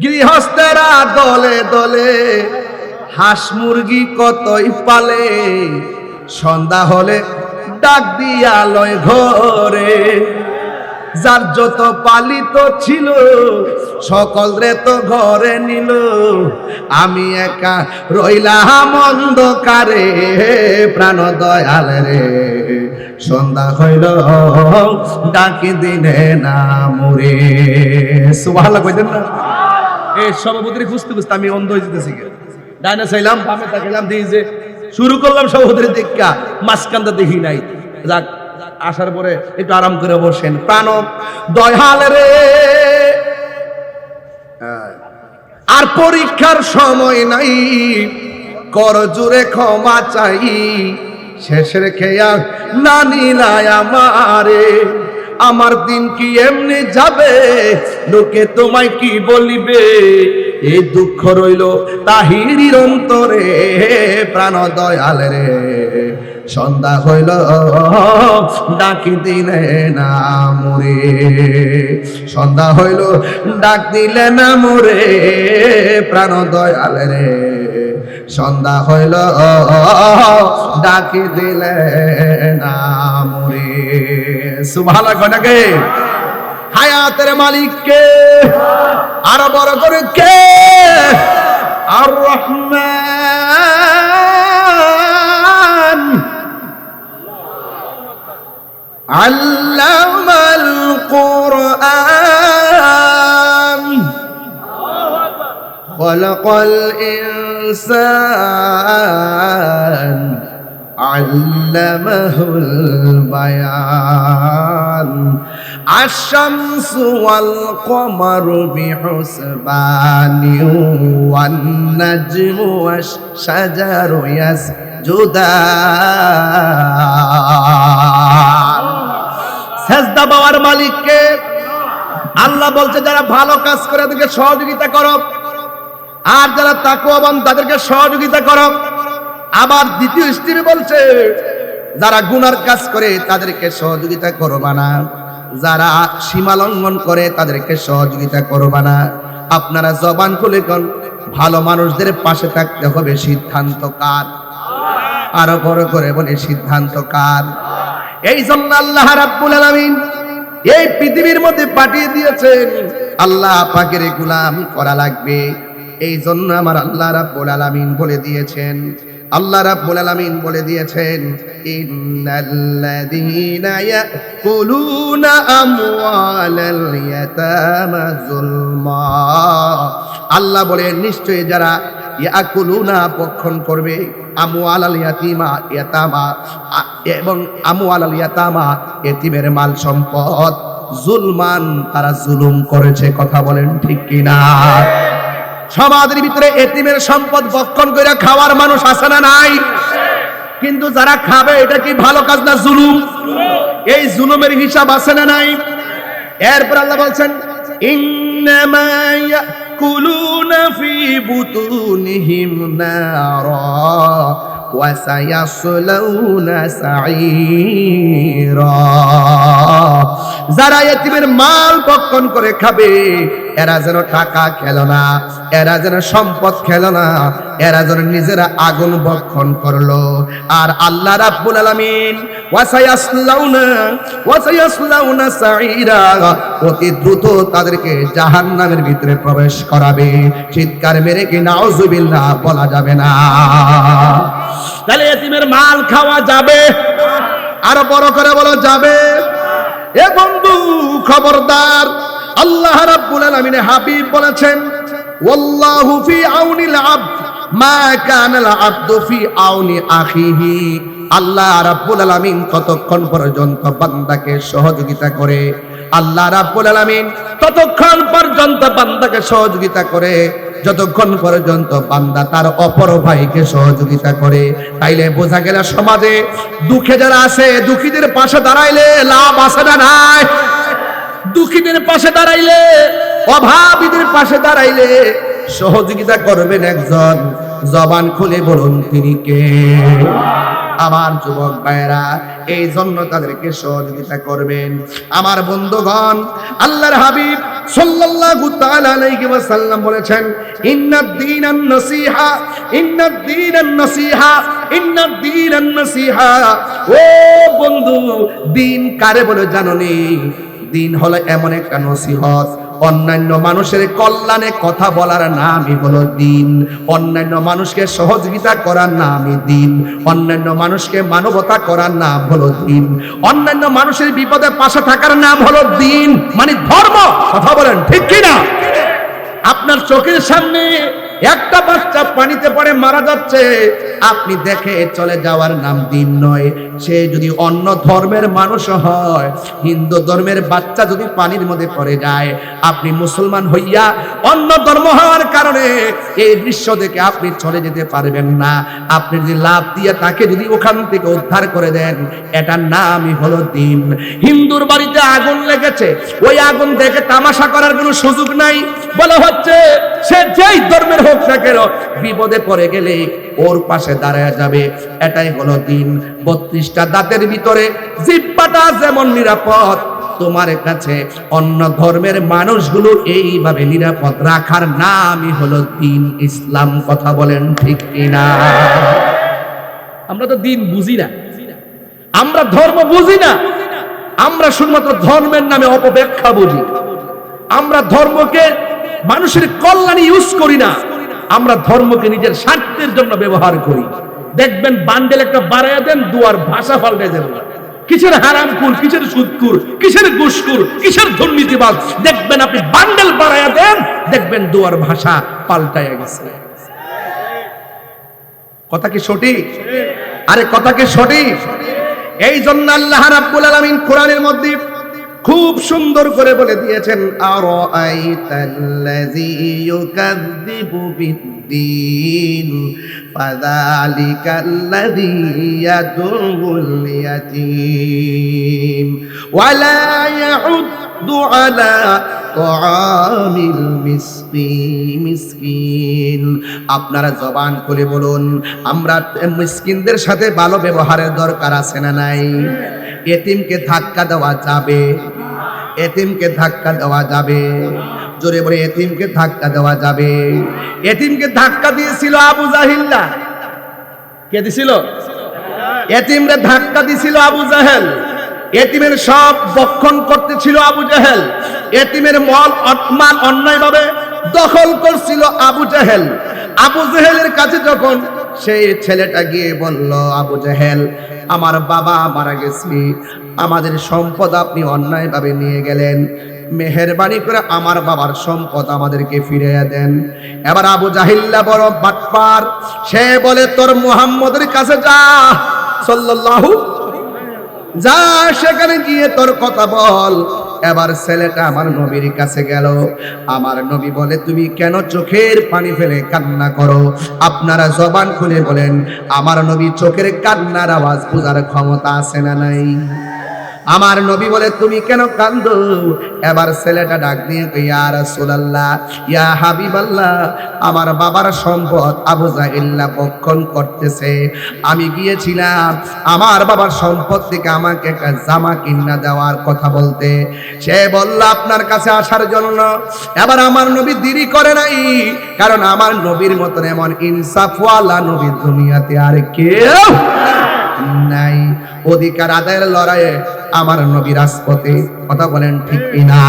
গৃহস্থেরা দলে দলে হাঁস মুরগি কতই পালে, সন্ধ্যা হলে ডাক দিয়া লয় ঘরে। যার যত পালিত ছিল সকল রে তো ঘরে নিল, আমি একা রইলাম অন্ধকারে। প্রাণ দয়াল রে, সন্ধ্যা হইল ডাকি দিনে না মরে। সুবহানাল্লাহ কইতেন না? এই সভাপতির খুঁজতে খুঁজতে আমি অন্ধ হয়ে যেতেছি। ডাইনে চাইলাম, বামে তাকাইলাম, দেখি যে শুরু করলাম সভাপতির দেখা, মাঝখানটা দেখি নাই। যাক, আসার পরে একটু আরাম করে বসেন। প্রাণ দয়াল রে, আর পরীক্ষার সময় নাই, কর জোরে ক্ষমা চাই। শেষের খেয়া না নিলাই আমারে, আমার দিন কি এমনি যাবে, লোকে তোমায় কি বলিবে। এই দুঃখ রইল তাহিরির অন্তরে। প্রাণ দয়াল রে, সন্ধ্যা হইল ডাকি দিলে না মরে। সন্ধ্যা হইল ডাক দিলে না মরে। প্রাণ দয়াল রে, সন্ধ্যা হইল ডাকি দিলে না মরে। সুবহানাল্লাহ কয়টাকে? হায়াতের মালিক কে? আর বড় করে কে? আর রহমান। আল্লামাল কুরআন, খলাকাল ইনসান, আল্লামাহুল বায়ান। আশ-শামসু ওয়াল কমারু বিহুসবানি, ওয়ান নাজমু ওয়াশ-শাজারু ইয়াসজুদান। সেজদা পাওয়ার মালিক কে? আল্লাহ বলছে যারা ভালো কাজ করে তাদেরকে সহযোগিতা করো, আর যারা তাকওয়াবান তাদেরকে সহযোগিতা করো। আবার দ্বিতীয় স্ত্রী বলছে যারা গুনার কাজ করে তাদেরকে সহযোগিতা করবা না, যারা সীমা লঙ্ঘন করে তাদেরকে সহযোগিতা করবা না। আপনারা জবান খুলে কোন ভালো মানুষদের পাশে থাকতে হবে। সিদ্ধান্ত কার? আরো বড় করে বলে সিদ্ধান্ত কার? এই জন্য আল্লাহ রাব্বুল আলামিন এই পৃথিবীর মধ্যে পাঠিয়ে দিয়েছেন আল্লাহ পাকের গোলাম করা লাগবে। এই জন্য আমার আল্লাহ রাব্বুল আলামিন বলে দিয়েছেন, আল্লাহ রাব্বুল আলামিন বলে দিয়েছেন, ইন্নাল্লাযীনা ইয়াকুলুনা আমওয়ালাল ইয়াতামা যুলমা। আল্লাহ বলে নিশ্চয়ই যারা ইয়াকুলুনা ভক্ষণ করবে আমওয়ালাল ইয়াতিমা, ইয়াতামা এবং আমওয়ালাল ইয়াতামা এতিমের মাল সম্পদ, জুলমান তারা জুলুম করেছে। কথা বলেন ঠিক কিনা? সমাজের ভিতরে এতিমের সম্পদ ভক্ষণ করে খাওয়ার মানুষ আছে না নাই? কিন্তু যারা খাবে এটা কি ভালো কাজ না জুলুম? এই জুলুমের হিসাব আছে না নাই? এরপর আল্লাহ বলছেন ইন্নামা ইয়াকুলুনা ফি বুতুনিহিম নারা ওয়া সায়াসলাউনা সাঈরা। যারা এতিমের মাল ভক্ষণ করে খাবে, এরা যেন টাকা খেলো না, এরা যেন সম্পদ খেলো না, এরা যেন নিজেরা আগুন ভক্ষণ করলো। আর আল্লাহ রাব্বুল আলামিন ওয়াসায়াসলাউনা সাঈরা, অতি দ্রুত তাদেরকে জাহান্নামের ভিতরে প্রবেশ করাবে। চিৎকার মেরে কি নাউযুবিল্লাহ বলা যাবে না? তাহলে এতিমের মাল খাওয়া যাবে? আরো বড় করে বলো, যাবে? এ বন্ধু খবরদার, আল্লাহ রাব্বুল আলামিন হাবিব বলেছেন, ওয়াল্লাহু ফি আউনিল আবদ মা কানাল আবদু ফি আউনি আখিহি। আল্লাহ রাব্বুল আলামিন ততক্ষণ পর্যন্ত বান্দাকে সহযোগিতা করে, আল্লাহ রাব্বুল আলামিন ততক্ষণ পর্যন্ত বান্দাকে সহযোগিতা করে যতক্ষণ পর্যন্ত বান্দা তার অপর ভাইকে সহযোগিতা করে। তাইলে বোঝা গেল সমাজে দুঃখে যারা আছে, দুঃখীদের পাশে দাঁড়াইলে লাভ আছে না নাই? দুঃখীদের পাশে দাঁড়াইলে, অভাবীদের পাশে দাঁড়াইলে সহযোগিতা করবেন একজন। জবান খুলে বলুন তিনি কে? আমার যুবক ভাইরা, এই জন্য তাদেরকে সহযোগিতা করবেন। আমার বন্ধুগণ, আল্লাহর হাবিব সাল্লাল্লাহু তাআলা আলাইহি ওয়াসাল্লাম বলেছেন, ইন্নাদ দীনান নাসিহা, ইন্নাদ দীনান নাসিহা, ইন্নাদ দীনান নাসিহা। ও বন্ধু, দিন কারে বলে জানো নি? দিন হলো এমন একটা নসিহত, অন্যান্য মানুষের কল্যাণে কথা বলার নামই হলো দিন। অন্যান্য মানুষকে সহযোগিতা করার নামই দিন। অন্যান্য মানুষকে মানবতা করার নাম হলো দিন। অন্যান্য মানুষের বিপদে পাশে থাকার নাম হলো দিন, মানে ধর্ম। কথা বলেন ঠিক কিনা? আপনার চোখের সামনে একটা বাচ্চা পানিতে পড়ে মারা যাচ্ছে, আপনি দেখে চলে যাওয়ার নাম দিন নয়। সে যদি অন্য ধর্মের মানুষ হয়, হিন্দু ধর্মের বাচ্চা যদি পানির মধ্যে পড়ে যায়, আপনি মুসলমান হইয়া অন্য ধর্ম হওয়ার কারণে এই দৃশ্য দেখে আপনি চলে যেতে পারবেন না। আপনি যদি লাভ দিয়ে তাকে যদি ওখান থেকে উদ্ধার করে দেন, এটার নামই হলো দিন। হিন্দুর বাড়িতে আগুন লেগেছে, ওই আগুন দেখে তামাশা করার কোনো সুযোগ নাই। বলা হচ্ছে সে যেই ধর্মের হোক না কেন, বিপদে পড়ে গেলে ওর পাশে দাঁড়ায় যাবে, এটাই হলো দিন। 32টা দাঁতের ভিতরে জিহ্বাটা যেমন নিরাপদ, তোমার কাছে অন্য ধর্মের মানুষগুলো এইভাবে নিরাপদ রাখার নামই হলো দিন, ইসলাম। কথা বলেন ঠিক কিনা? আমরা তো দিন বুঝি না, আমরা ধর্ম বুঝি না, আমরা শুধুমাত্র ধর্মের নামে অপব্যাখ্যা বুঝি। আমরা ধর্মকে মানুষের কল্যাণে ইউজ করি না, আমরা ধর্মকে নিজের স্বার্থের জন্য ব্যবহার করি। দেখবেন বান্ডেল একটা বাড়াইয়া দেন, দুয়ার ভাষা পাল্টে যাবে। কিসের হারামখোর, কিসের সুদখোর, কিসের ঘুষখোর, কিসের দুর্নীতিবাজ, দেখবেন আপনি বান্ডেল বাড়াইয়া দেন, দেখবেন দুয়ার ভাষা পাল্টাইয়া গেছে। কথা কি সঠিক? আরে কথা কি সঠিক? এই জন্য আল্লাহ রাব্বুল আলামিন কোরআনের মধ্যে খুব সুন্দর করে বলে দিয়েছেন, আরাআইতাল্লাযী ইউকাযযিবু বিদ্দীন ফাযালিকাল্লাযী ইয়াদুল ইয়াতীম ওয়া লা ইয়াউদ্দু আলা তাআমিল মিসকিন। আপনারা জবান খুলে বলুন, আমরা মিসকিনদের সাথে ভালো ব্যবহারের দরকার আছে না নাই? এতিমকে ধাক্কা দেওয়া যাবে? এতিমকে ধাক্কা দেওয়া যাবে? জোরে বলে, এতিমকে ধাক্কা দেওয়া যাবে? এতিমকে ধাক্কা দিয়েছিল আবু জাহিল্লা। কে দিছিল? এতিমরে ধাক্কা দিছিল আবু জাহেল। এতিমের সব ভক্ষণ করতেছিল আবু জাহেল। এতিমের মাল অন্যায়ভাবে দখল করছিল আবু জাহেল। আবু জাহেলের কাছে যখন সেই ছেলেটা গিয়ে বলল, আবু জাহেল, আমার বাবা মারা গেছে, আমাদের সম্পদ আপনি অন্যায়ভাবে নিয়ে গেলেন, মেহেরবানি করে আমার বাবার সম্পদ আমাদেরকে ফিরিয়ে দেন। এবার আবু জাহিল্লা বড় বাটপার, সে বলে, তোর মুহাম্মদের কাছে যা, সাল্লাল্লাহু, যা সেখানে গিয়ে তোর কথা বল। এবার ছেলেটা আমার নবীর কাছে গেল। আমার নবী বলে, তুমি কেন চোখের পানি ফেলে কান্না করো? আপনারা জবান খুলে বলেন, আমার নবী চোখের কান্নার আওয়াজ বোঝার ক্ষমতা আছে না নাই? আমার নবী বলে তুমি কেন কান্দো? এবার ছেলেটা ডাক দিয়ে ইয়া রাসূলুল্লাহ, ইয়া হাবিবাল্লাহ, আমার বাবার সম্পদ আবু জাহেল ভক্ষণ করতেছে। আমি গিয়েছিলাম আমার বাবার সম্পদ থেকে আমাকে একটা জামা কিনা দেওয়ার কথা বলতে, সে বলল আপনার কাছে আসার জন্য। এবার আমার নবী দেরি করে নাই, কারণ আমার নবীর মতন এমন ইনসাফওয়ালা নবী দুনিয়াতে আর কেউ নাই। অধিকার আদায়ের লড়াইয়ে আমার নবী রাজপথে, কথা বলেন ঠিক কিনা?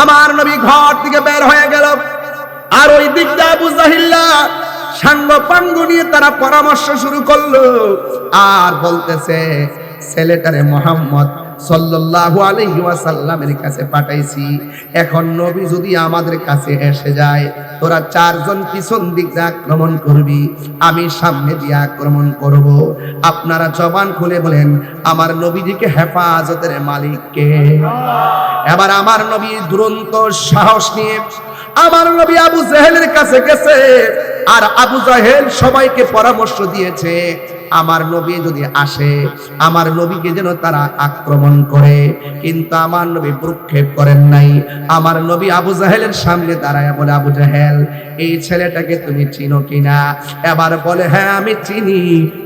আমার নবী ঘর থেকে বের হয়ে গেল, আর ওই দিক দিয়ে আবু জাহিল সাঙ্গ পাঙ্গ নিয়ে তারা পরামর্শ শুরু করলো, আর বলতেছে ছেলেটারে মুহাম্মদ সাল্লাল্লাহু আলাইহি ওয়াসাল্লামের কাছে পাঠাইছি, এখন নবী যদি আমাদের কাছে এসে যায়, তোরা চারজন পিছন দিক দিয়ে আক্রমণ করবি, আমি সামনে দিয়ে আক্রমণ করব। আপনারা জবান খুলে বলেন আমার নবীজিকে হেফাজতের মালিক কে? এবার আমার নবী দুরন্ত সাহস নিয়ে আমার নবী আবু জাহেলের কাছে গেছে, আর আবু জাহেল সবাইকে পরামর্শ দিয়েছে আমার নবী যদি আসে আমার নবীকে যেন তারা আক্রমণ করে, কিন্তু আমার নবী ভ্রুক্ষেপ করেন নাই। আমার নবী আবু জাহেলের সামনে দাঁড়ায় বলে, আবু জাহেল, এই ছেলেটাকে তুমি চিনো কিনা? এবার বলে হ্যাঁ আমি চিনি।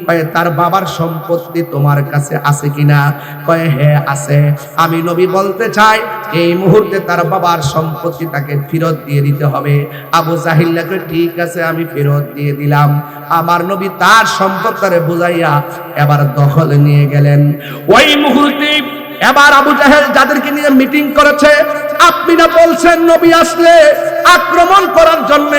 কয়ে তার বাবার সম্পত্তি তোমার কাছে আছে কিনা? কয়ে হ্যাঁ আছে। আমি নবী বলতে চাই এই মুহূর্তে তার বাবার সম্পত্তি তাকে ফেরত দিয়ে দিতে হবে। আবু জাহিলকে ঠিক আছে আমি ফেরত দিয়ে দিলাম। আমার নবী তার সম্পত্তিরে বুঝাইয়া এবার দখল নিয়ে গেলেন। ওই মুহূর্তে এবার আবু জাহেল যাদেরকে নিয়ে মিটিং করেছে, আপনি না বলছেন নবী আসলে আক্রমণ করার জন্য,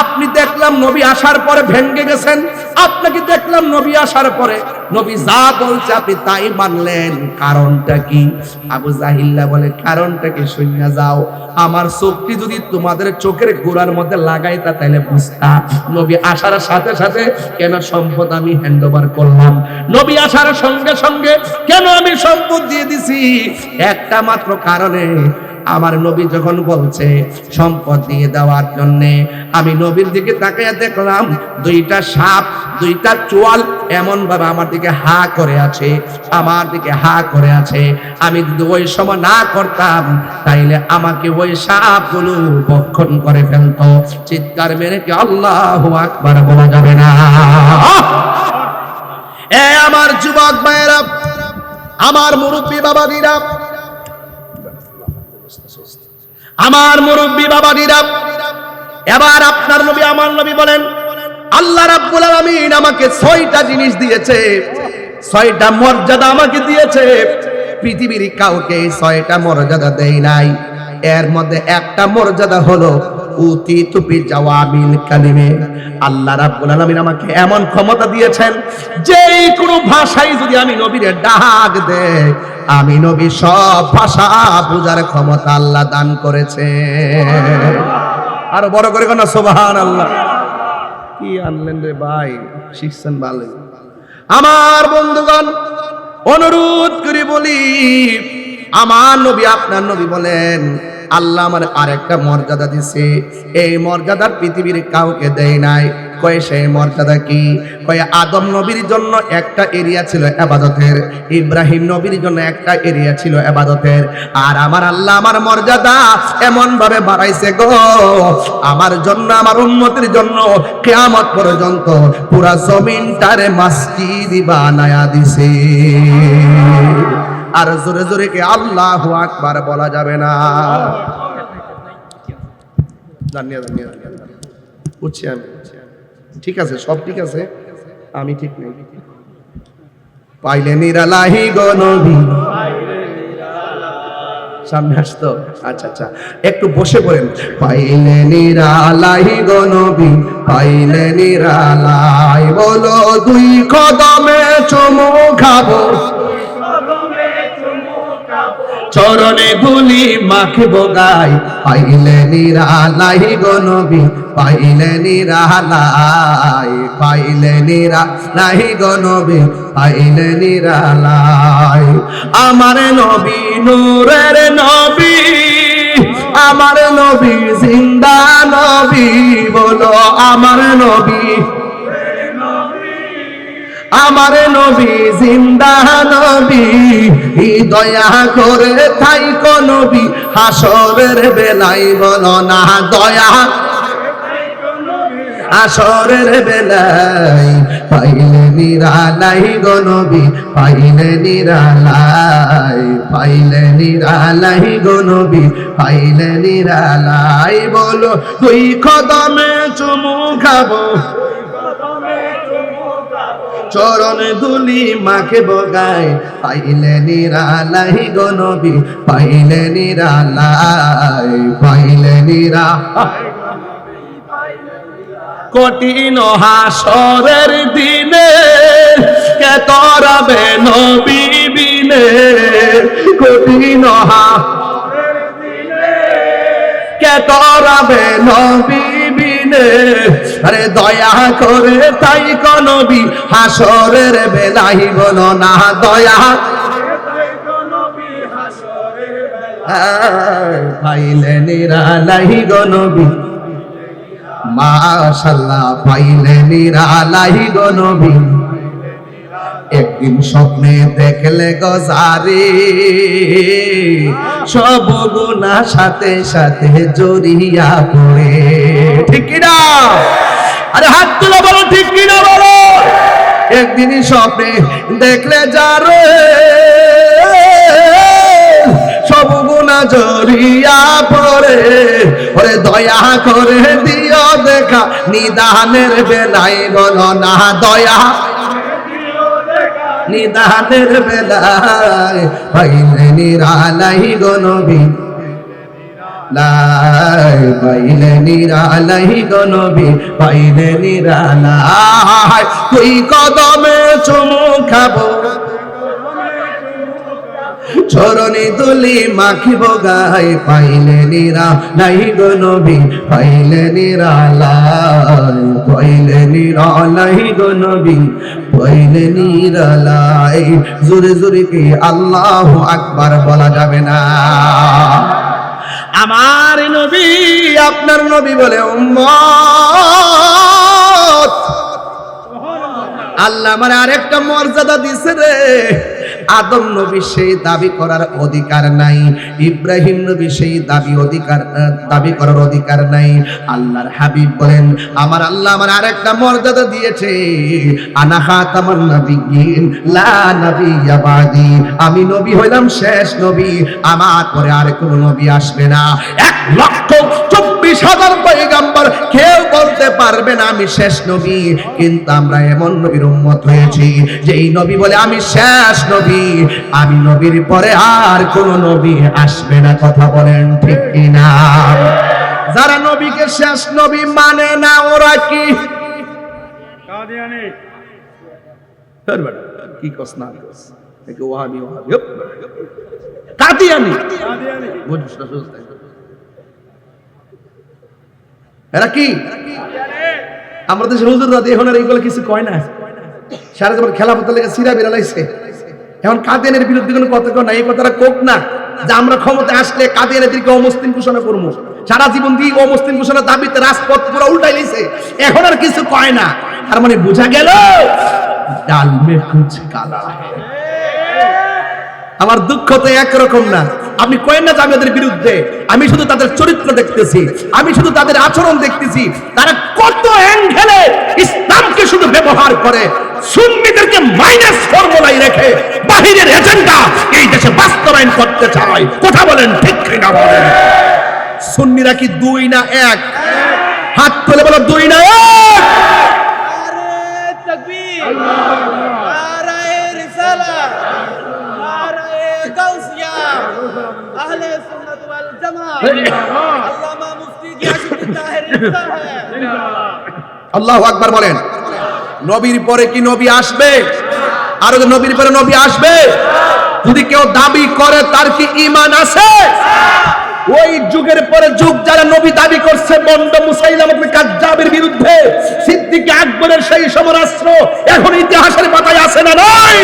আপনি দেখলাম নবী আসার পরে ভেঙ্গে গেছেন, আপনাকে দেখলাম নবী আসার পরে নবী যা বলছে আপনি তাই মানলেন, কারণটা কি? আবু জাহিল বলে কারণটা কি শুনে যাও, আমার চোখটি যদি তোমাদের চোখের গোড়ার মধ্যে লাগাইতা তাহলে বুঝতা নবী আসার সাথে সাথে কেন সম্পদ আমি হ্যান্ড ওভার করলাম, নবী আসার সঙ্গে সঙ্গে কেন আমি সম্পদ দিয়ে দিছি, একটা মাত্র কারণে। আমার নবী যখন বলছে সম্পদ দিয়ে দেওয়ার জন্য, আমি নবীর দিকে তাকাইয়া দেখলাম দুইটা সাপ, দুইটা চোয়াল এমন ভাবে আমার দিকে হা করে আছে, আমার দিকে হা করে আছে। আমি যদি ওই সময় না করতাম তাইলে আমাকে ওই সাপগুলো ভক্ষণ করে ফেলতো। চিৎকার মেরে কি আল্লাহু আকবার বলা যাবে না? এ আমার যুবক ভাইয়েরা, আমার মুরব্বী বাবাজিরা, আমার মুরব্বী বাবাজিরা, এবার আপনার নবী আমার নবী বলেন আল্লাহ রাব্বুল আলামিন আমাকে 6টা জিনিস দিয়েছে, 6টা মর্যাদা আমাকে দিয়েছে, পৃথিবীর কাউকে 6টা মর্যাদা দেই নাই। এর মধ্যে একটা মর্যাদা হলো উতিতু বিজাওয়ামিল কালিমে। আল্লাহ রাব্বুল আলামিন আমাকে এমন ক্ষমতা দিয়েছেন যে কোনো ভাষায় যদি আমি নবীর ডাক দেই, আমি নবী সব ভাষা বুঝার ক্ষমতা আল্লাহ দান করেছে। আরো বড় করে কোন সুবহানাল্লাহ। কি আনলেন রে ভাই, শিখছেন ভালো। আমার বন্ধুগণ, অনুরোধ করে বলি, আমার নবী আপনার নবী বলেন আল্লাহ আমার আরেকটা মর্যাদা দিছে, এই মর্যাদা পৃথিবীর কাউকে দেয় নাই। কয় সেই মর্যাদা কি? কয় আদম নবীর জন্য একটা এরিয়া ছিল ইবাদতের, ইব্রাহিম নবীর জন্য একটা এরিয়া ছিল ইবাদতের, আর আমার আল্লাহ আমার মর্যাদা এমন ভাবে বাড়াইছে গো, আমার জন্য আমার উম্মতের জন্য কিয়ামত পর্যন্ত পুরা জমিনটারে মসজিদ বানায়া দিছে। আর জোরে জোরে কে আল্লাহু আকবার বলা যাবে না? বুঝছি আমি, ঠিক আছে, সব ঠিক আছে, আমি ঠিক নেই। পাইলে নিরালাহি গো নবী, সামনে আসতো, আচ্ছা আচ্ছা একটু বসে পড়েন। পাইলে নিরালাহি গো নবী, পাইলে নিরালাই, বলো দুই কদমে চুমু খাবো, চরণে ধুলি মাখিবো গাই। পাইলে নিরালাই গো নবী, পাইলে নিরালাই, পাইলে নিরালাই গো নবী, পাইলে নিরালাই। আমার নবী নূরের নবী, আমার নবী জিন্দা নবী, বলো আমার নবী, আমার নবী জিন্দা নবী, দয়া করে থাইকো নবী, হাসরের বেলায় বলো না দয়া, হাসরের বেলায় পাইলে নিরালাই গো নবী, পাইলে নিরালাই, পাইলে নিরালাই গো নবী, পাইলে নিরালাই। বলো দুই কদমে চুমু খাবো, চরণ ধুলি মাকে বগায়, পাইলে নিরালাই গো নবী, পাইলে নিরালাই, পাইলে নিরালাই। কঠিন হাসরের দিনে কে তরাবে নবী বিনে, কঠিন হাসরের দিনে কে তরাবে নবী বিনে, আরে দয়া করে তাই গো নবী, হাসরের বেলায় বলো না দয়া, পাইলে নিরালাই গো নবী, মাশাআল্লাহ পাইলে নিরালাই গো নবী। একদিন স্বপ্নে দেখলে গো জারি, সব গুনাহ সাথে সাথে জড়িয়া পড়ে, ঠিক কি না? আরে হাত তুলে বলো ঠিক কি না বলো। একদিন স্বপ্নে দেখলে যারে, সব গুনাহ জড়িয়া পড়ে, ওরে দয়া করে দিও দেখা, নিদানের বেলায় বলো না দয়া, নিদানের বেলায় পাইলে নিরালাই গো নবী, লাই পাইলে নিরালাই গো নবী, পাইলে নিরালাই। তুই কদমে চুমু খাবো, চরণে দুলি মাখিব গায়ে, পাইলে নিরালাই গো নবী, পাইলে নিরালাই, পাইলে নিরালাই গো নবী, পাইলে নিরালাই। জোরে জোরে কি আল্লাহু আকবার বলা যাবে না? আমার নবী আপনার নবী বলে উম্মত, আল্লাহ আমার আরেকটা মর্যাদা দিছে রে। আদম নবী সেই দাবি করার অধিকার নাই, ইব্রাহিম নবী সেই দাবি করার অধিকার নাই। আল্লাহর হাবিব বলেন আমার আল্লাহ আমার আরেকটা মর্যাদা দিয়েছে, আনা খাতামুন নবিয়্যিন লা নাবিয়্যা বাদি, আমি নবী হইলাম শেষ নবী, আমার পরে আর কোনো নবী আসবে না। 1,24,000 পয়গম্বর কেউ বলতে পারবে না আমি শেষ নবী, কিন্তু আমরা এমন নবীর উম্মত হয়েছি যেই নবী বলে আমি শেষ নবী, আমি নবীর পরে আর কোন নবী আসবে না। কথা বলেন ঠিক কিনা? যারা নবীকে শেষ নবী মানে না ওরা কি কাদিয়ানি? কি কস না কস একে ওহাবি ওহাবি কাদিয়ানি, বুঝছ না? এরা কি? আমরা দেশের হুজুররা এখন আর এইগুলো কিছু কয় না, সারা জীবন খেলাফত লেগে সিরা বেরালাইছে। এখন কাদিয়ানের বিরুদ্ধে কোনো কথা কয় না, এই কথাটা কোক না যে আমরা ক্ষমতায় আসলে কাদিয়ানিদেরকে অমুসলিম ঘোষণা করবো। সারা জীবন দিয়ে অমুসলিম ঘোষণার দাবিতে রাজপথ পুরো উল্টাই লিছে, এখন আর কিছু কয় না। তার মানে বোঝা গেল ডাল মে কুছ কালা হ্যায়। আমার দুঃখ তো একরকম না। আপনি কয়েন না যে আমি ওদের বিরুদ্ধে, আমি শুধু তাদের চরিত্র দেখতেছি, আমি শুধু তাদের আচরণ দেখতেছি। তারা কত অ্যাঙ্গেলে ইসলামকে শুধু ব্যবহার করে, সুন্নিদেরকে মাইনাস ফর্মুলায় রেখে বাহিরের এজেন্ডা এই দেশে বাস্তবায়ন করতে চায়। কথা বলেন ঠিক কিনা বলেন? সুন্নিরা কি দুই না এক? হাত তুলে বলো দুই না এক। নারে তাকবীর, নারে রিসালাত, নারে গাউসিয়া, আহলে সুন্নাত ওয়াল জামাত, আল্লামা মুফতি গিয়াসউদ্দিন তাহের জিন্দাবাদ। আল্লাহু আকবার বলেন। নবীর পরে কি নবী আসবে? আর নবীর পরে নবী আসবে? যদি কেউ দাবি করে তার কি ঈমান আছে? ওই যুগের পরে যুগ যারা নবী দাবি করছে, বন্ড মুসাইলামাতুল কাজ্জাবের বিরুদ্ধে সিদ্দিক আকবরের সেই সমরাস্ত্র এখন ইতিহাসের পাতায় আছে না নাই?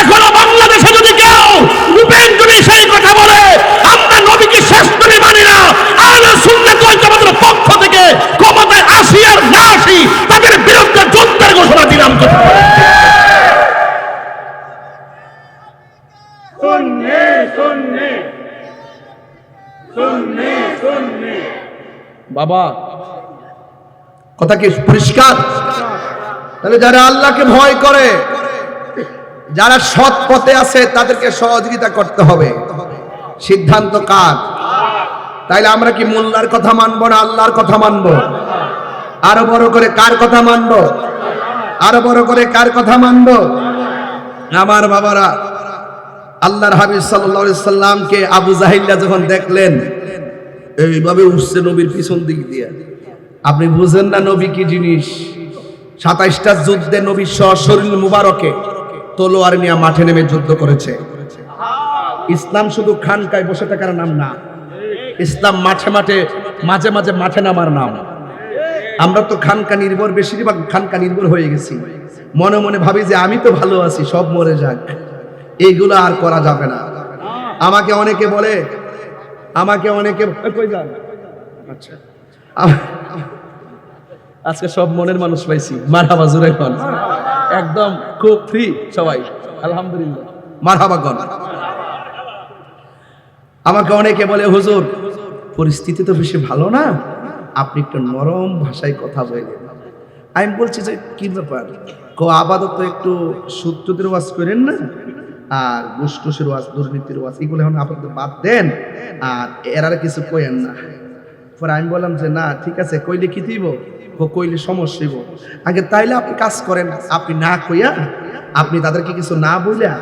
এখনো বাংলাদেশে যদি কেউ রূপেন যদি সেই কথা বলে আমরা নবীকে শেষ নবী মানি না, আহলে সুন্নাত ওয়াল জামাতের পক্ষ থেকে ক্ষমতায় আসি আর না আসি তাদের বিরুদ্ধে যুদ্ধের ঘোষণা দিলাম। কথা বলে सुन्नी सुन्नी सुन्नी सुन्नी বাবা কথা কি পরিষ্কার? তাহলে যারা আল্লাহকে ভয় করে, যারা সৎ পথে আছে, তাদেরকে সহযোগিতা করতে হবে। সিদ্ধান্ত কার? তাইলে আমরা কি মোল্লার কথা মানবো না আল্লাহর কথা মানবো? আরো বড় করে কার কথা মানবো? আরো বড় করে কার কথা মানবো? আমার বাবারা, আল্লাহর হাবিব সাল্লাল্লাহু আলাইহি সাল্লামকে আবু জাহিল্লা যখন দেখলেন এইভাবে উঠছে নবীর পিছন দিক দিয়ে, আপনি বুঝেন না নবী কি জিনিস? 27টা যুদ্ধে নবী শরীর মুবারকে তলোয়ার নিয়ে মাঠে নেমে যুদ্ধ করেছে। ইসলাম শুধু খানকায় বসে থাকার নাম না, ইসলাম মাঠে মাঠে মাঝে মাঝে মাঠে নামার নাম। আমরা তো খানকা নির্ভর, বেশিরভাগ খানকা নির্ভর হয়ে গেছি। মনে মনে ভাবি যে আমি তো ভালো আছি, সব মরে যাক। এইগুলো আর করা যাবে না। আমাকে অনেকে বলে, কই যান? আচ্ছা, আজকে সব মনের মানুষ পাইছি। মারহাবা জোরে কোন, একদম খুব ফ্রি সবাই, আলহামদুলিল্লাহ, মারহাবা কোন। আমাকে অনেকে বলে, হুজুর পরিস্থিতি তো বেশি ভালো না, আপনি একটু নরম ভাষায় কথা বলেন। আমি বলছি যে কি ব্যাপার, আপাতত একটু সূত্রদের ওয়াজ করেন না, আর গুষ্টুসের ওয়াজ, দুর্নীতির ওয়াজ, এগুলো এখন আপাতত বাদ দেন, আর এরারে কিছু কইেন না। পরে আমি বললাম যে না ঠিক আছে, কইলে কি দিব, কইলে সমস্যা হইব। আগে তাইলে আপনি কাজ করেন, আপনি না কইয়া, আপনি তাদেরকে কিছু না বইলা,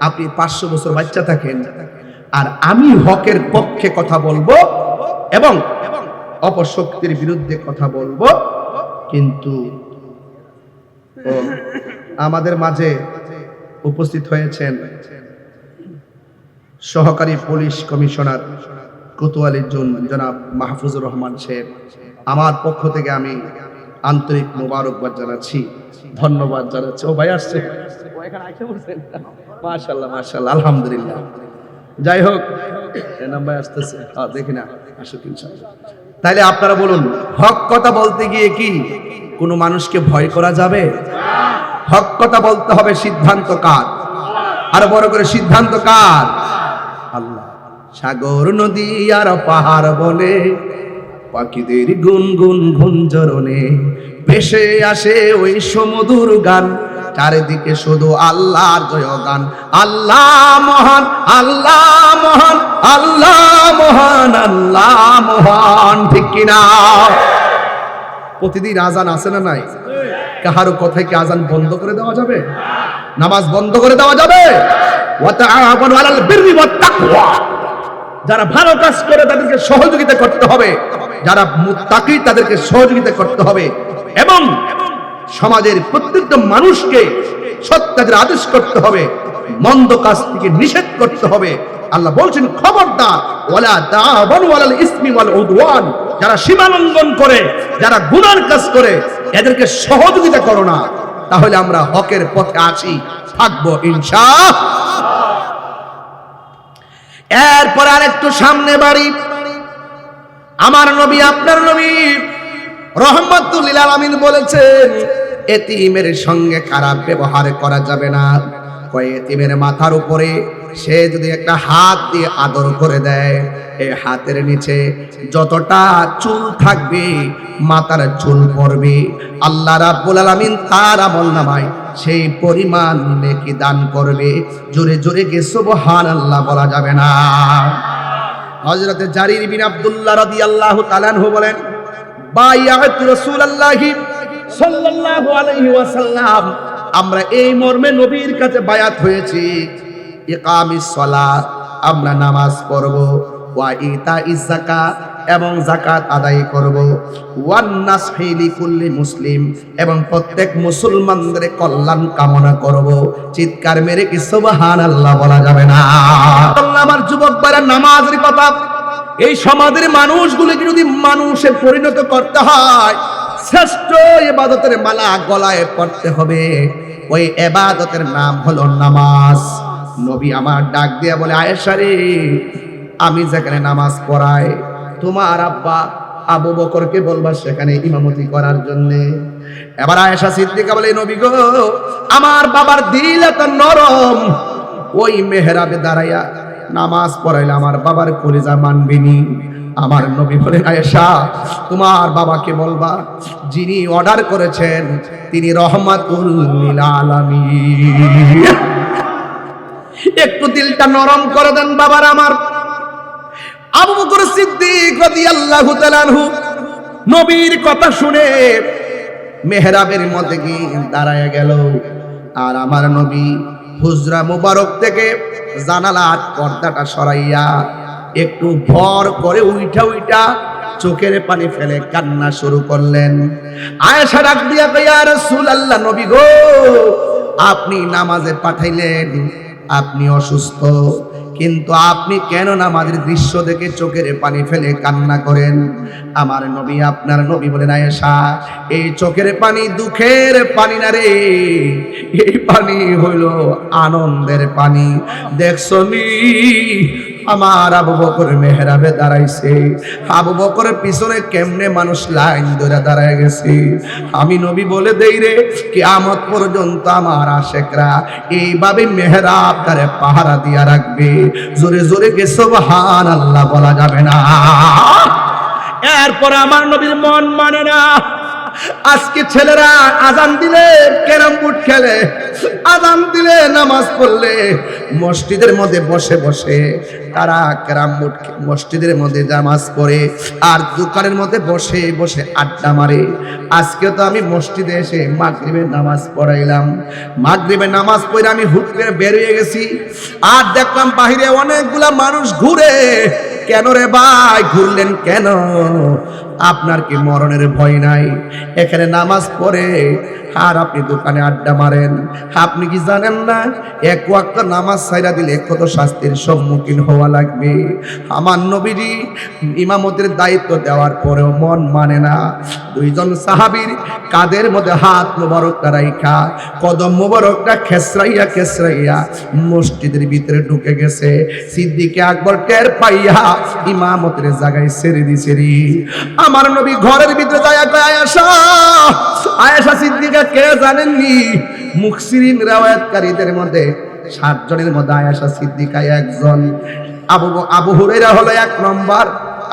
আপনি 500 বছর বাচ্চা থাকেন, আর আমি হকের পক্ষে কথা বলবো এবং অপশক্তির বিরুদ্ধে কথা বলবো। কিন্তু আমাদের মাঝে উপস্থিত হয়েছেন সহকারী পুলিশ কমিশনার কোতোয়ালি জনাব মাহফুজুর রহমান সাহেব। আমার পক্ষ থেকে আমি আন্তরিক মোবারকবাদ জানাচ্ছি, ধন্যবাদ জানাচ্ছি। ও ভাই আসছে, ও এখানে আইসা বলছেন, মাশাআল্লাহ মাশাআল্লাহ, আলহামদুলিল্লাহ। যাই হোক, এই নাম্বার আসতেছে, দেখি না আসুক ইনশাআল্লাহ। তাইলে আপনারা বলুন, হক কথা বলতে গিয়ে কি কোনো মানুষকে ভয় করা যাবে? হক কথা বলতে হবে। সিদ্ধান্ত কার? আরো বড় করে সিদ্ধান্ত কার? আল্লাহ। সাগর নদী আর পাহাড় বলে, পাখিদের গুনগুন গুঞ্জরণে ভেসে আসে ওই সমুদর গান, চারিদিকে শুধু আল্লাহর জয়গান। আল্লাহ মহান, আল্লাহ মহান, আল্লাহ মহান, আল্লাহ মহান। ঠিক কিনা? প্রতিদিন আজান আছে না নাই? কাহারো কথায় কি আজান বন্ধ করে দেওয়া যাবে? নামাজ বন্ধ করে দেওয়া যাবে? ওয়া তাআওয়ানু আলাল বিররি ওয়াত তাকওয়া, যারা ভালো কাজ করে তাদেরকে সহযোগিতা করতে হবে, যারা মুত্তাকি তাদেরকে সহযোগিতা করতে হবে, এবং সমাজের প্রত্যেকটা মানুষকে সৎ কাজের আদেশ করতে হবে, মন্দ কাজ থেকে নিষেধ করতে হবে। আল্লাহ বলছেন, খবরদার, ওয়ালা তাআওয়ানু আলাল ইসমি ওয়াল উদওয়ান, যারা সীমা লঙ্ঘন করে, যারা গুনার কাজ করে, এদেরকে সহযোগিতা করো না। তাহলে আমরা হকের পথে আছি, থাকবো ইনশাআল্লাহ। এরপর আরেকটু সামনে বাড়ি, আমার নবী, আপনার নবী রাহমাতুল লিল আলামিন বলেছেন, এতিমের সঙ্গে খারাপ ব্যবহার করা যাবে না। কয় এতিমের মাথার উপরে সে যদি একটা হাত দিয়ে আদর করে দেয়, এই হাতের নিচে যতটা চুল থাকবে, মাথার চুল পড়বে, আল্লাহ রাব্বুল আলামিন তার আমলনামায় সেই পরিমাণ নেকি দান করবে। জোরে জোরে কে সুবহানাল্লাহ বলা যাবে না? হযরত জারির বিন আব্দুল্লাহ রাদিয়াল্লাহু তাআলা আনহু বলেন, বায়াতু রাসূলুল্লাহি সাল্লাল্লাহু আলাইহি ওয়াসাল্লাম, আমরা এই মর্মে নবীর কাছে বায়াত হয়েছি, ইকামিস সালাত, আমরা নামাজ পড়ব, ওয়া ইতাইজ যাকাত, এবং যাকাত আদায় করব, ওয়ান নাসহি লিকুল্লি মুসলিম, এবং প্রত্যেক মুসলমানদের কল্যাণ কামনা করব। চিৎকার মেরে কি সুবহানাল্লাহ বলা যাবে না? আমার যুবক ভাইরা, নামাজের কথা, এই সমাজের মানুষগুলোকে যদি মানুষে পরিণত করতে হয়, শ্রেষ্ঠ ইবাদতের মালা গলায় পড়তে হবে। ওই ইবাদতের নাম হলো নামাজ। নবী আমার ডাক দিয়া বলে, আয়েশা রে, আমি যেখানে নামাজ পড়াই, তোমার আব্বা আবু বকরকে বলবা সেখানে ইমামতি করার জন্য। এবার আয়েশা সিদ্দিকা বলে, নবী গো, আমার বাবার দিল এত নরম, ওই মেহরাবে দাঁড়াইয়া নামাজ পড়াইলে আমার বাবার কলিজা মানবিনি। আমার নবী বলেন, আয়েশা তোমার বাবাকে বলবা যিনি অর্ডার করেছেন তিনি রহমাতুল লিল আলামিন। একটু দিলটা নরম করে দেন বাবার আমার। আবু বকর সিদ্দিক রাদিয়াল্লাহু তাআলা আনহু নবীর কথা শুনে মেহরাবের মধ্যে গিয়ে দাঁড়ায় গেল। আর আমার নবী হুজরা মুবারক থেকে জানালার পর্দাটা সরাইয়া একটু ভর করে উইঠা চোখের পানি ফেলে কান্না শুরু করলেন। আয়েশা ডাক দিয়া কয়, ইয়া রাসূলুল্লাহ, নবী গো, আপনি নামাজে পাঠাইলেন, আপনি অসুস্থ, কিন্তু আপনি কেন নামাজের দৃশ্য দেখে চোখের পানি ফেলে কান্না করেন? আমার নবী, আপনার নবী বলেন, আয়েশা এই চোখের পানি দুঃখের পানি না রে, এই পানি হইল আনন্দের পানি। দেখছনি আমার আবু বকর মেহরাবে দাঁড়াইছে, আবু বকরের পিছনে কেমনে মানুষ লাইন ধরে দাঁড়ায় গেছে। আমি নবী বলে দেই রে, কিয়ামত পর্যন্ত আমার আশেকরা এইভাবে মেহরাব তারে পাহারা দিয়া রাখবে। জোরে জোরে কে সুবহানাল্লাহ বলা যাবে না। এরপর আমার নবীর মন মানে না। আজকে ছেলেরা আজান দিলে ক্যারাম বোর্ড খেলে, আজান দিলে নামাজ পড়লে মসজিদের মধ্যে বসে বসে তারা ক্যারাম বোর্ড মসজিদের মধ্যে নামাজ পড়ে আর দোকানের মধ্যে বসে বসে আড্ডা মারে। আজকে তো আমি মসজিদে এসে মাগরিবের নামাজ পড়াইলাম, মাগরিবের নামাজ পড়ে আমি হুট করে বের হয়ে গেছি আর দেখলাম বাহিরে অনেকগুলা মানুষ ঘুরে। কেন রে ভাই, ঘুরলেন কেন? আপনার কি মরণের ভয় নাই? এখানে নামাজ পড়ে আর আপনি দোকানে আড্ডা মারেন। আপনি কি জানেন না এক ওয়াক্ত নামাজ ছাইরা দিলে কত শাস্তির সম্মুখীন হওয়া লাগবে? আমার নবীজি ইমামতের দায়িত্ব দেওয়ার পরেও মন মানে না। দুইজন সাহাবীর কাদের মধ্যে হাত মোবারকটা রাইখা কদম মোবারকটা খেসরাইয়া খেসরাইয়া মসজিদের ভিতরে ঢুকে গেছে। সিদ্দিকে আকবর টের পাইয়া ইমামতের জায়গায় ছেড়ে দিছে রে। আমার নবী ঘরের ভিতরে যায় কয়, আয়েশা, আয়েশা সিদ্দিকা কে জানেননি? মুফসিরিন riwayatকারীদের মধ্যে 7 জনের মধ্যে আয়েশা সিদ্দিকা একজন। আবু হুরায়রা হলো 1 নম্বর,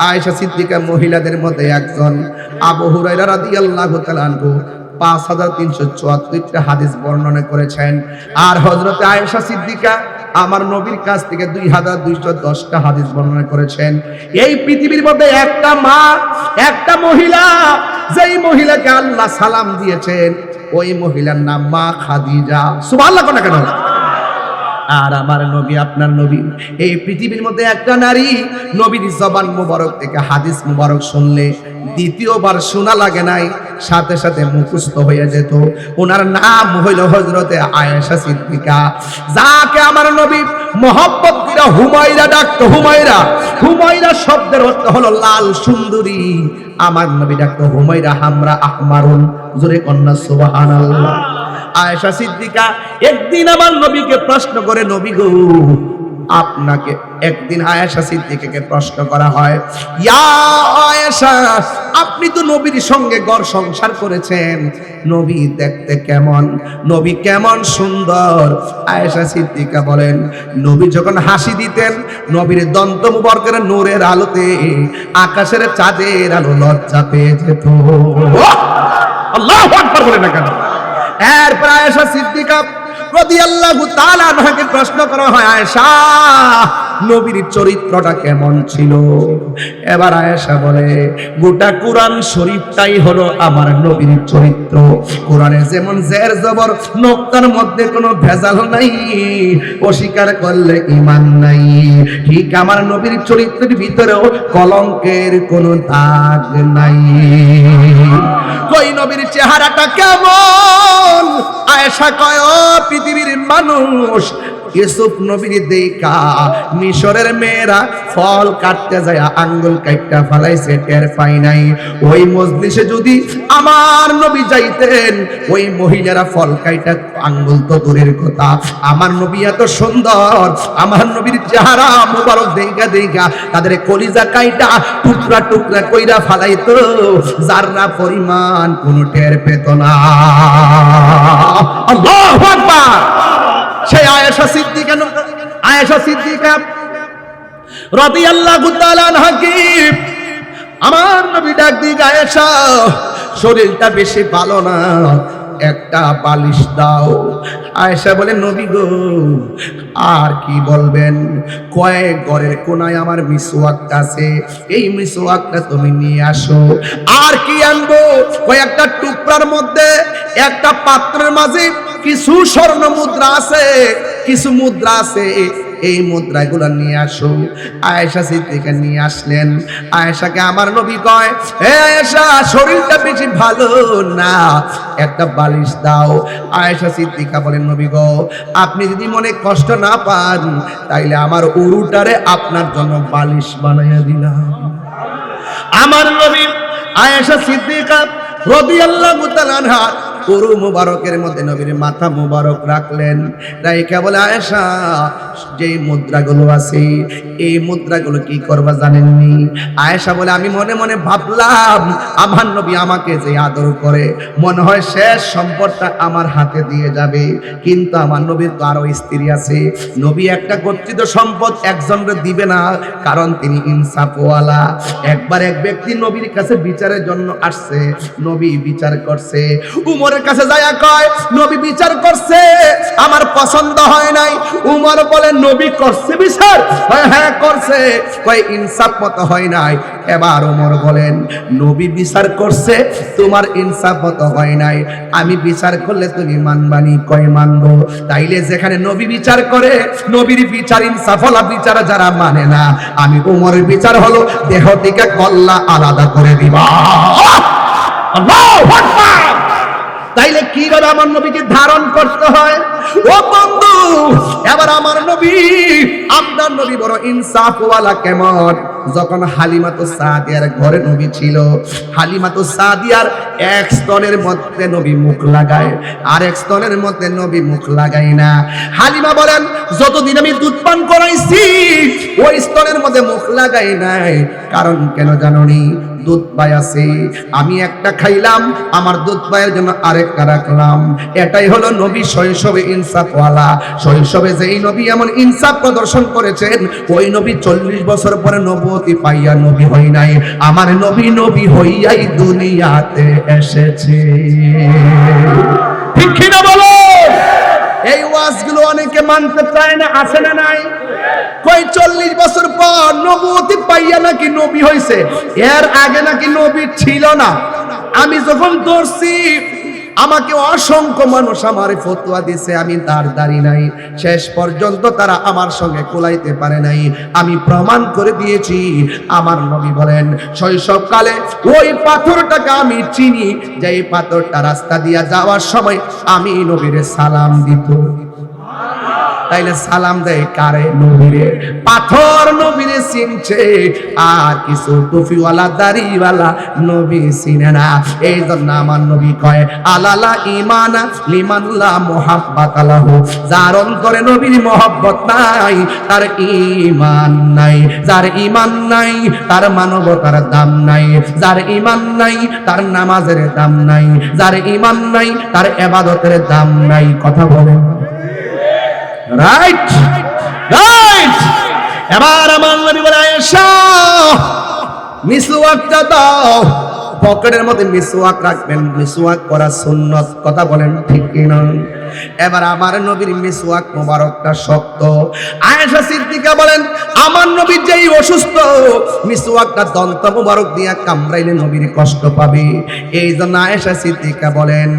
আয়েশা সিদ্দিকা মহিলাদের মধ্যে একজন। আবু হুরায়রা রাদিয়াল্লাহু তাআলা আনহু 5374টা হাদিস বর্ণনা করেছেন। আর হযরত আয়েশা সিদ্দিকা আমার নবীর কাছ থেকে 2210টা হাদিস বর্ণনা করেছেন। এই পৃথিবীর মধ্যে একটা মা, একটা মহিলা, যেই মহিলাকে আল্লাহ সালাম দিয়েছেন ওই মহিলার নাম মা খাদিজা। সুবহানাল্লাহ কোন কেন? আর আমার নবী, আপনার নবী, এই পৃথিবীর মধ্যে একটা নারী নবীর জবান মুবারক থেকে হাদিস মুবারক শুনলে দ্বিতীয়বার শোনা লাগে নাই, সাথে সাথে মুখস্থ হয়ে যেত। ওনার নাম হইল হযরতে আয়েশা সিদ্দিকা, যাকে আমার নবী মোহাব্বত করে হুমায়রা ডাকতো। হুমায়রা, হুমায়রা শব্দের অর্থ হলো লাল সুন্দরী। আমার নবী ডাকতো হুমায়রা হামরা আহমারুন। জোরে কন্যা সুবহানাল্লাহ। আয়েশা সিদ্দিকা একদিন আমার নবীকে প্রশ্ন করে, নবী গো, আপনাকে একদিন আয়েশা সিদ্দিকাকে প্রশ্ন করা হয়, ইয়া আয়েশা, আপনি তো নবীর সঙ্গে ঘর সংসার করেছেন, নবী দেখতে কেমন? নবী কেমন সুন্দর? আয়েশা সিদ্দিকা বলেন, নবী যখন হাসি দিতেন নবীর দন্ত মুবারকের নূরের আলোতে আকাশের চাঁদের আলো লজ্জা পেয়ে যেত। আল্লাহু আকবার বলে না কেন? এরপর আয়েশা সিদ্দিকা রাদিয়াল্লাহু তাআলা আনহাকে প্রশ্ন করা হয়, আয়েশা, নবীর চরিত্রটা কেমন ছিল? এবার আয়েশা বলে, গোটা কুরআন শরীফটাই হলো আমার নবীর চরিত্র। কোরআনে যেমন জের জবর নোক্তার মধ্যে কোনো ভেজাল নাই, অস্বীকার করলে ঈমান নাই, ঠিক আমার নবীর চরিত্রের ভিতরেও কলঙ্কের কোনো দাগ নাই। কই নবীর চেহারাটা কেমন? আয়েশা কয়, ও পৃথিবীর মানুষ, ইউসুফ নবীর দেখা মিশরের মেয়েরা ফল কাটতে যায় আঙ্গুল কাটতে ফলাইছে, টের পাই নাই। ওই মজলিসে যদি আমার নবী যাইতেন, ওই মহিলারা ফল কাইটা আঙ্গুল তো দূরের কথা, আমার নবী এত সুন্দর, আমার নবীর চেহারা মুবারক দেখা দেখা তাদের কলিজা কাইটা টুকরা টুকরা কইরা ফালাইতো, যাররা পরিমাণ কোনো টের পেত না। আল্লাহু আকবার। সেই আয়েশা সিদ্দিকা রাদিয়াল্লাহু তাআলা আনহাকে আমার নবী ডাক দিয়ে, আয়েশা শরীরটা বেশি ভালো না, একটা বালিশ দাও। আয়েশা বলে, নবী গো আর কি বলবেন, কয়েক ঘরের কোনায় আমার মিসওয়াকটা আছে, এই মিসওয়াকটা তুমি নিয়ে আসো। আর কি আনবো, কয়েকটা টুকরার মধ্যে একটা পাত্রের মাঝে কিছু স্বর্ণ মুদ্রা আছে, কিছু মুদ্রা আছে, এই মুদ্রাগুলো নিয়ে আসো। আয়েশা সিদ্দিকা নিয়ে আসলেন। আয়েশাকে আমার নবী কয়, হে আয়েশা শরীরটা বেশি ভালো না, একটা বালিশ দাও। আয়েশা সিদ্দিকা বলেন, নবী গো আপনি যদি মনে কষ্ট না পান তাইলে আমার উরুটারে আপনার জন্য বালিশ বানাইয়া দিলাম। আমার নবী আয়েশা সিদ্দিকা রাদিয়াল্লাহু তাআলা আনহা পুরো মুবারকের মধ্যে নবীর মাথা মুবারক রাখলেন। রাইকা বলে, আয়েশা যে মুদ্রাগুলো আছে এই মুদ্রাগুলো কি করবা জানেননি? আয়েশা বলে, আমি মনে মনে ভাবলাম আমার নবী আমাকে যে আদর করে মনে হয় শেষ সম্পদটা আমার হাতে দিয়ে যাবে, কিন্তু আমার নবীর তো আরো স্ত্রী আছে। নবী একটা গচ্ছিত সম্পদ একজনকে দিবে না, কারণ তিনি ইনসাফওয়ালা। একবার এক ব্যক্তি নবীর কাছে বিচারের জন্য আসছে, নবী বিচার করছে। উমরের কাছে যায় কয়, নবী বিচার করছে আমার পছন্দ হয় নাই। উমর বলে, নবী করছে বিচার? হ্যাঁ করছে। কয় ইনসাফ মতো হয় নাই। এবার উমর বলেন, নবী বিচার করছে তোমার ইনসাফ মতো হয় নাই, আমি বিচার করলে তুমি মানবানি? কয় মানবো। তাইলে যেখানে নবী বিচার করে, নবীর বিচার ইনসাফওয়ালা বিচার যারা মানে না, আমি উমরের বিচার হলো দেহ থেকে কল্লা আলাদা করে দিবা। আল্লাহু আকবার। তাইলে কি করে আমার নবীকে ধারণ করতে হয়? ও বন্ধু, এবার আমার নবী, আপনার নবী বড় ইনসাফওয়ালা কেমন? যখন হালিমাতুস সাদিয়ার ঘরে নবী ছিল, হালিমাতুস সাদিয়ার এক স্তনের মধ্যে নবী মুখ লাগায়, আর এক স্তনের মধ্যে নবী মুখ লাগায় না। হালিমা বলেন, যতদিন আমি দুধ পান করাইছি ওই স্তনের মধ্যে মুখ লাগাই নাই। কারণ কেন জানোনি? দুধ পাই আছে, আমি একটা খাইলাম, আমার দুধ পায়ের জন্য আরেকটা রাখলাম। এটাই হলো নবী শৈশবে ইনসাফওয়ালা। শৈশবে যেই নবী এমন ইনসাফ প্রদর্শন করেছেন, ওই নবী 40 বছর পরে নবুয়তি পাইয়া নবী হয় নাই। আমার নবী নবী হইয়াই দুনিয়াতে এসেছে। ঠিক কি না বলো? এই ওয়াজগুলো অনেকে মানতে চায় না, আছে না নাই? কই 40 বছর পর নবুয়তি পাইয়া নাকি নবী হইছে, এর আগে নাকি নবী ছিল না। আমি যখন ধরছি আমাকে অসংখ্য মানুষ আমার ফতোয়া দিছে, আমি তার দাঁড়ি নাই, শেষ পর্যন্ত তারা আমার সঙ্গে কোলাইতে পারে নাই। আমি প্রমাণ করে দিয়েছি। আমার নবী বলেন, শৈশবকালে ওই পাথরটাকে আমি চিনি, যে এই পাথরটা রাস্তা দিয়া যাওয়ার সময় আমি নবীরে সালাম দিত। তাইলে সালাম দেয় কারে? নবীরে। পাথর নবীরে চিনছে, আর কিছু টুপিওয়ালা দাড়িওয়ালা নবী চিনে না। এই জন্য আমার নবী কয়, আলালা ইমানা লিমানলা মুহাব্বাত আলাহু, যার অন্তরে নবীর মহব্বত নাই তার ঈমান নাই। যার ঈমান নাই তার মানবতার দাম নাই। যার ঈমান নাই তার নামাজের দাম নাই। যার ঈমান নাই তার ইবাদতের দাম নাই। কথা বলেন রাইট? রাইট। এবার আমার নবী বলে, আয়েশা মিসওয়াকটা দাও। পকেটের মধ্যে মিসওয়াক রাখবেন, মিসওয়াক করা সুন্নাত। কথা বলেন ঠিক কি না? এবার আমার নবীর মিসওয়াক মোবারকটা শক্ত। আয়েশা সিদ্দিকা বলেন, আমার নবী যেই অসুস্থ, মিসওয়াকটা দন্ত মোবারক দিয়া কামড়াইলে নবীর কষ্ট পাবে। এই জন্য আয়েশা সিদ্দিকা বলেন,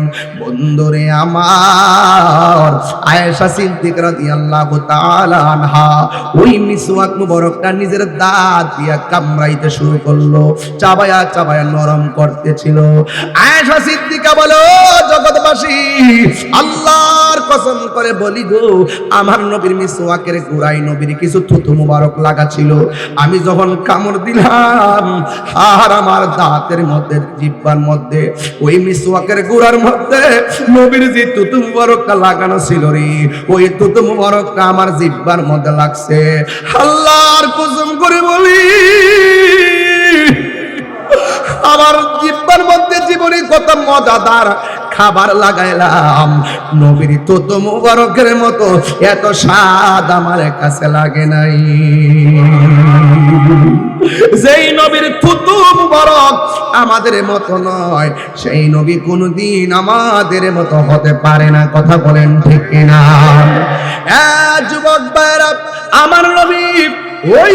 বন্ধুরে আমার, আয়েশা সিদ্দিকা রাদিয়াল্লাহু তাআলা আনহা ওই মিসওয়াক মোবারকটা নিজের দাঁত দিয়া কামড়াইতে শুরু করলো, চাবায়া চাবায়া নরম করতেছিল। আয়েশা সিদ্দিকা বলো, জগৎবাসী আল্লাহর কসম করে বলি গো, আমার নবীর মিসওয়াকের গোড়ায় নবীর কিছু থুতু মুবারক লাগা ছিল। আমি যখন কামড় দিলাম, আর আমার দাঁতের মধ্যে, জিহ্বার মধ্যে, ওই মিসওয়াকের গোড়ার মধ্যে নবীর যে থুতু মুবারকটা লাগানো ছিল রে, ওই থুতু মুবারকটা আমার জিহ্বার মধ্যে লাগছে। আল্লাহর কসম করে বলি, আমার জিহ্বার মধ্যে জীবনে কত মজাদার খাবার লাগাইলাম, নবীর থুতু মুবারকের মতো এত স্বাদ আমার কাছে লাগে নাই। যেই নবীর থুতু মুবারক আমাদের মতো নয়, সেই নবী কোনদিন আমাদের মতো হতে পারে না। কথা বলেন ঠিক কিনা? যুবক ভাইরা, আমার নবী ওই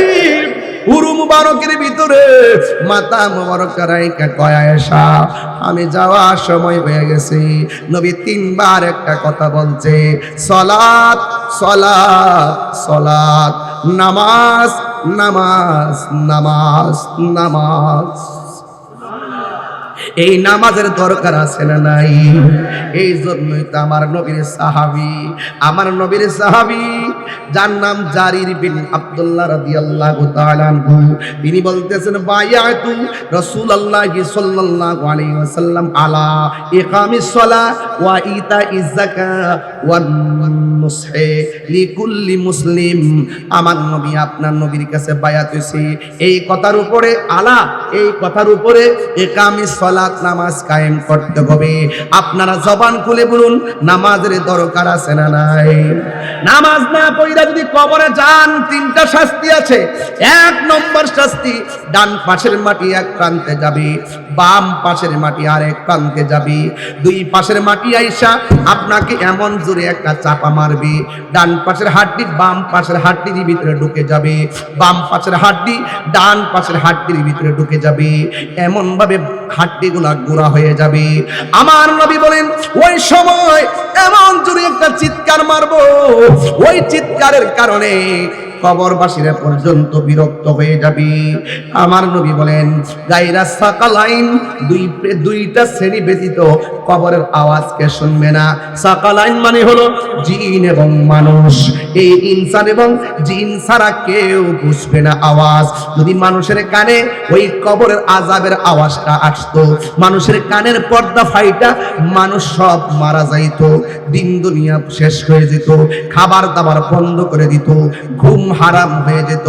উরু মুবারকের ভিতরে মাথা মুবারক রাইখা কয়, আয়েশা আমি যাওয়ার সময় হয়ে গেছে। নবী তিনবার একটা কথা বলছে, সালাত সালাত সালাত, নামাজ নামাজ নামাজ নামাজ। এই নামাজের দরকার আছে না নাই? এই জন্যই তো আমার নবীর সাহাবী যার নাম জারির বিন আব্দুল্লাহ রাদিয়াল্লাহু তাআলা আনহু, তিনি বলতেছেন, বায়াতু রাসূলুল্লাহি সাল্লাল্লাহু আলাইহি ওয়াসাল্লাম আলা ইকামিস সালাহ ওয়া ইতাইজ যাকাত ওয়ান নুসহি লিকুল্লি মুসলিম। আমার নবী আপনার নবীর কাছে বায়াত হইছে এই কথার উপরে, আলা এই কথার উপরে, ইকামিস সালাত নামাজ কায়েম করতে হবে। আপনারা জবান খুলে বলুন, নামাজের দরকার আছে না নাই? নামাজ না পড়া যদি কবরে যান, তিনটা শাস্তি আছে। এক নম্বর শাস্তি, ডান পাশের মাটি এক প্রান্তে যাবে, বাম পাশের মাটি আরেক প্রান্তে যাবে। দুই পাশের মাটি আইসা আপনাকে এমন জোরে একটা চাপা মারবে, ডান পাশের হাড্ডি বাম পাশের হাড্ডির ভিতরে ঢুকে যাবে, বাম পাশের হাড্ডি ডান পাশের হাড্ডির ভিতরে ঢুকে যাবে, এমন ভাবে হাড্ডিগুলা গুঁড়া হয়ে যাবে। আমার নবী বলেন, ওই সময় এমন জোরে একটা চিৎকার মারবো, ওই চিৎকারের কারণে কবরবাসীরা পর্যন্ত বিরক্ত হয়ে যাবে। আমার নবী বলেন, গায়রা সাকালাইন, দুইটা শ্রেণী ব্যতীত কবরের আওয়াজকে শুনবে না। সাকালাইন মানে হলো জিন এবং মানুষ। এই ইনসান এবং জিন ছাড়া কেউ বুঝবে না আওয়াজ। যদি মানুষের কানে ওই কবরের আযাবের আওয়াজটা আসতো, মানুষের কানের পর্দা ফাইটা মানুষ সব মারা যাইত, দিন দুনিয়া শেষ হয়ে যেত, খাবার দাবার বন্ধ করে দিত, ঘুম হারাম হয়ে যেত।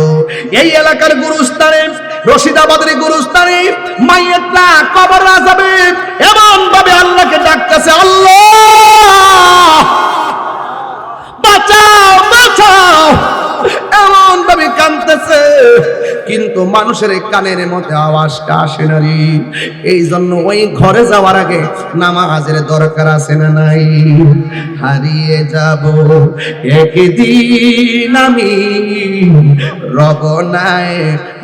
এই এলাকার গুরুস্থানে, রশিদাবাদের গুরুস্থানে মাইয়াতরা কবর আযাবে এমন ভাবে আল্লাহকে ডাকতেছে, আল্লাহ বাঁচাও বাঁচাও, এমন ভাবে কাঁদতেছে, কিন্তু মানুষের কানের মধ্যে আওয়াজটা আসে না রে। এই জন্য ওই ঘরে যাওয়ার আগে নামাজের দরকার আছে না নাই? হারিয়ে যাব একদিন আমি, রব নাই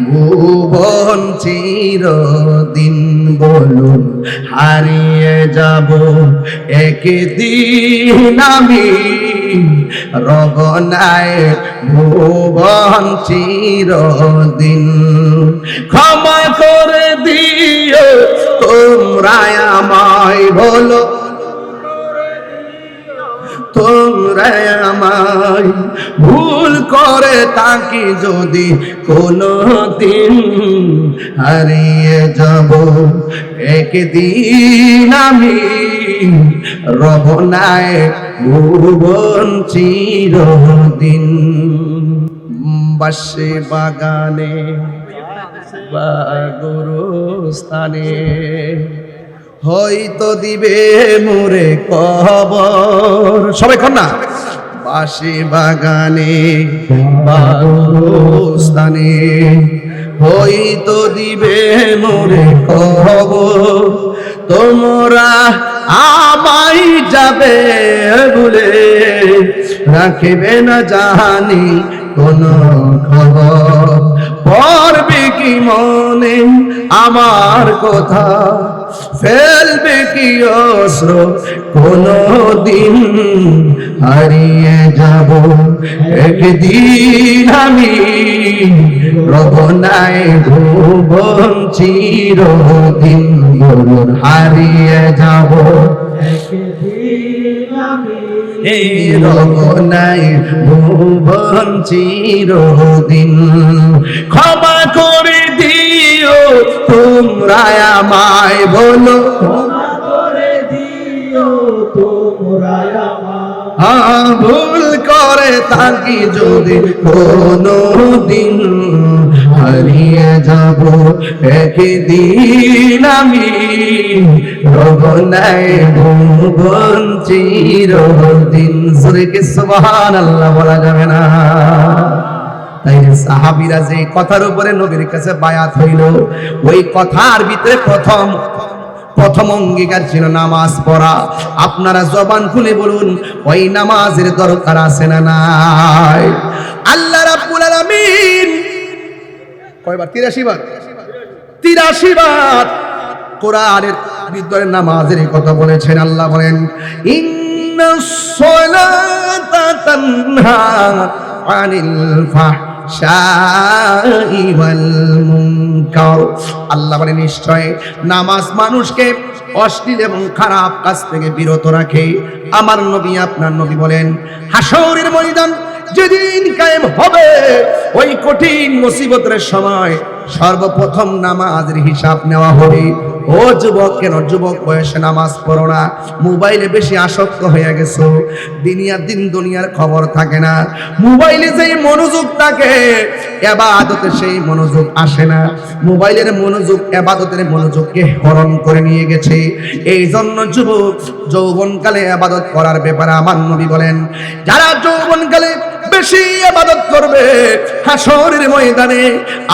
ভুবন চিরদিন। বলুন, হারিয়ে যাব একদিন আমি, রব নাই ভুবন চিরদিন। ক্ষমা করে দিও তোমরা আমায়, বলো তোমরা আমায়, ভুল করে তাকে যদি কোনো দিন, হারিয়ে যাব একদিন আমি, রব নাই ভুবন চিরদিন। বাসে বাগানে বা গোরস্থানে হয়তো দিবে মোরে কবর। সবাই কর না, বাসে বাগানে বা গোরস্থানে হয়তো দিবে মোরে কবর। তোমরা আমায় যাবে বলে রাখিবে না জানি কোন খবর। পড়বে কি মনে আমার কথা, ফেলবে কি অস্ত্র কোনো দিন, হারিয়ে যাব একদিন আমি, রব নাই ভুবন চিরদিন। বলুন, হারিয়ে যাব একদিন আমি, এই রব নাই ভুবন চিরদিন। ক্ষমা করে দিও তোমরা আমায়, বলো ক্ষমা করে দিও তোমরা আমায়, ভুল করে থাকি যদি কোনো দিন, হারিয়ে যাব একদিন আমি, রব নাই ভুবন চিরদিন। জোরে কি সুবহানাল্লাহ বলা যাবে না? তাই সাহাবীরা যে কথার উপরে নবীর কাছে বায়াত হইল, ওই কথার ভিতরে প্রথম অঙ্গীকার ছিল নামাজ পড়া। আপনারা জবান খুলে বলুন, ওই নামাজের দরকার আছে না নাই? আল্লাহ রাব্বুল আলামিন কয়বার? 83 বার। 83 বার কোরআনের ভিতরে নামাজের কথা বলেছেন। আল্লাহ বলেন, ইন্নাস সালাতা তানহা আনিল ফাহশাই ওয়াল মুনকার। আল্লাহ বলেন, নিশ্চয় নামাজ মানুষকে অশ্লীল এবং খারাপ কাজ থেকে বিরত রাখে। আমার নবী, আপনার নবী বলেন, হাসরের ময়দান যেদিন কায়েম হবে, ওই কঠিন মুসিবতের সময় সর্বপ্রথম নামাজের হিসাব নেওয়া হবে। ও যুবক, কেন যুবক বয়সে নামাজ পড়ো না? মোবাইলে বেশি আসক্ত হয়ে গেছো, দুনিয়ার খবর থাকে না। মোবাইলে যেই মনোযোগ থাকে, ইবাদতে সেই মনোযোগ আসে না। মোবাইলের মনোযোগ ইবাদতের মনোযোগকে হরণ করে নিয়ে গেছে। এই জন্য যুবক যৌবনকালে ইবাদত করার ব্যাপারে আমার নবী বলেন, যারা যৌবনকালে বেশি ইবাদত করবে, হাসরের ময়দানে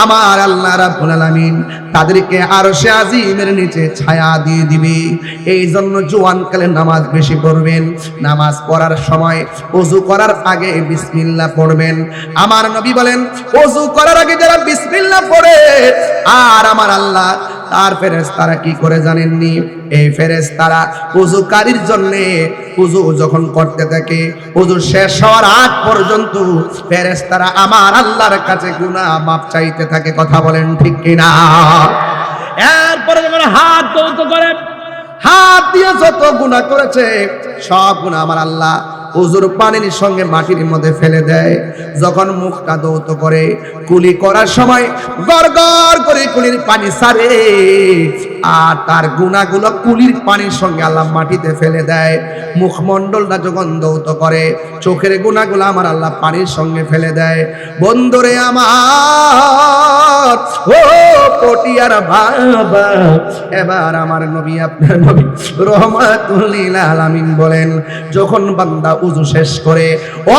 আমার আল্লাহ রাব্বুল আলামিন তাদেরকে আরশে আজিমের নিচে ছায়া দিয়ে দিবে। এই জন্য জওয়ানকালে নামাজ বেশি পড়বেন। নামাজ পড়ার সময় ওযু করার আগে বিসমিল্লাহ পড়বেন। আমার নবী বলেন, ওযু করার আগে যারা বিসমিল্লাহ পড়ে, আর আমার আল্লাহ তার ফেরেশতারা কি করে জানেননি? এই ফেরেশতারা ওযুকারীর জন্য ওযু যখন করতে থাকে, ওযু শেষ হওয়ার আগ পর্যন্ত ফেরেশতারা আমার আল্লাহর কাছে গুনাহ মাফ চাইতে থাকে। কথা বলেন ঠিক কিনা? এরপরে যখন হাত দৌত করে, হাত দিয়ে যত গুনাহ করেছে সব গুনাহ আমার আল্লাহ ওযুর পানির সঙ্গে মাটির মধ্যে ফেলে দেয়। যখন মুখটা দৌত করে, কুলি করার সময় গড়গড় করে কুলির পানি ছাড়ে, আর তার গুনাহগুলো কুলির পানির সঙ্গে আল্লাহ মাটিতে ফেলে দেয়। মুখমণ্ডলটা যখন দৌত করে, চোখের গুনাহগুলো আমার আল্লাহ পানির সঙ্গে ফেলে দেয়। বন্ধুরে আমার, ও পটিয়ার বাবা, এবার আমার নবী, আপনার নবী রহমাতুল লিল আলামিন বলেন, যখন বান্দা উযু শেষ করে,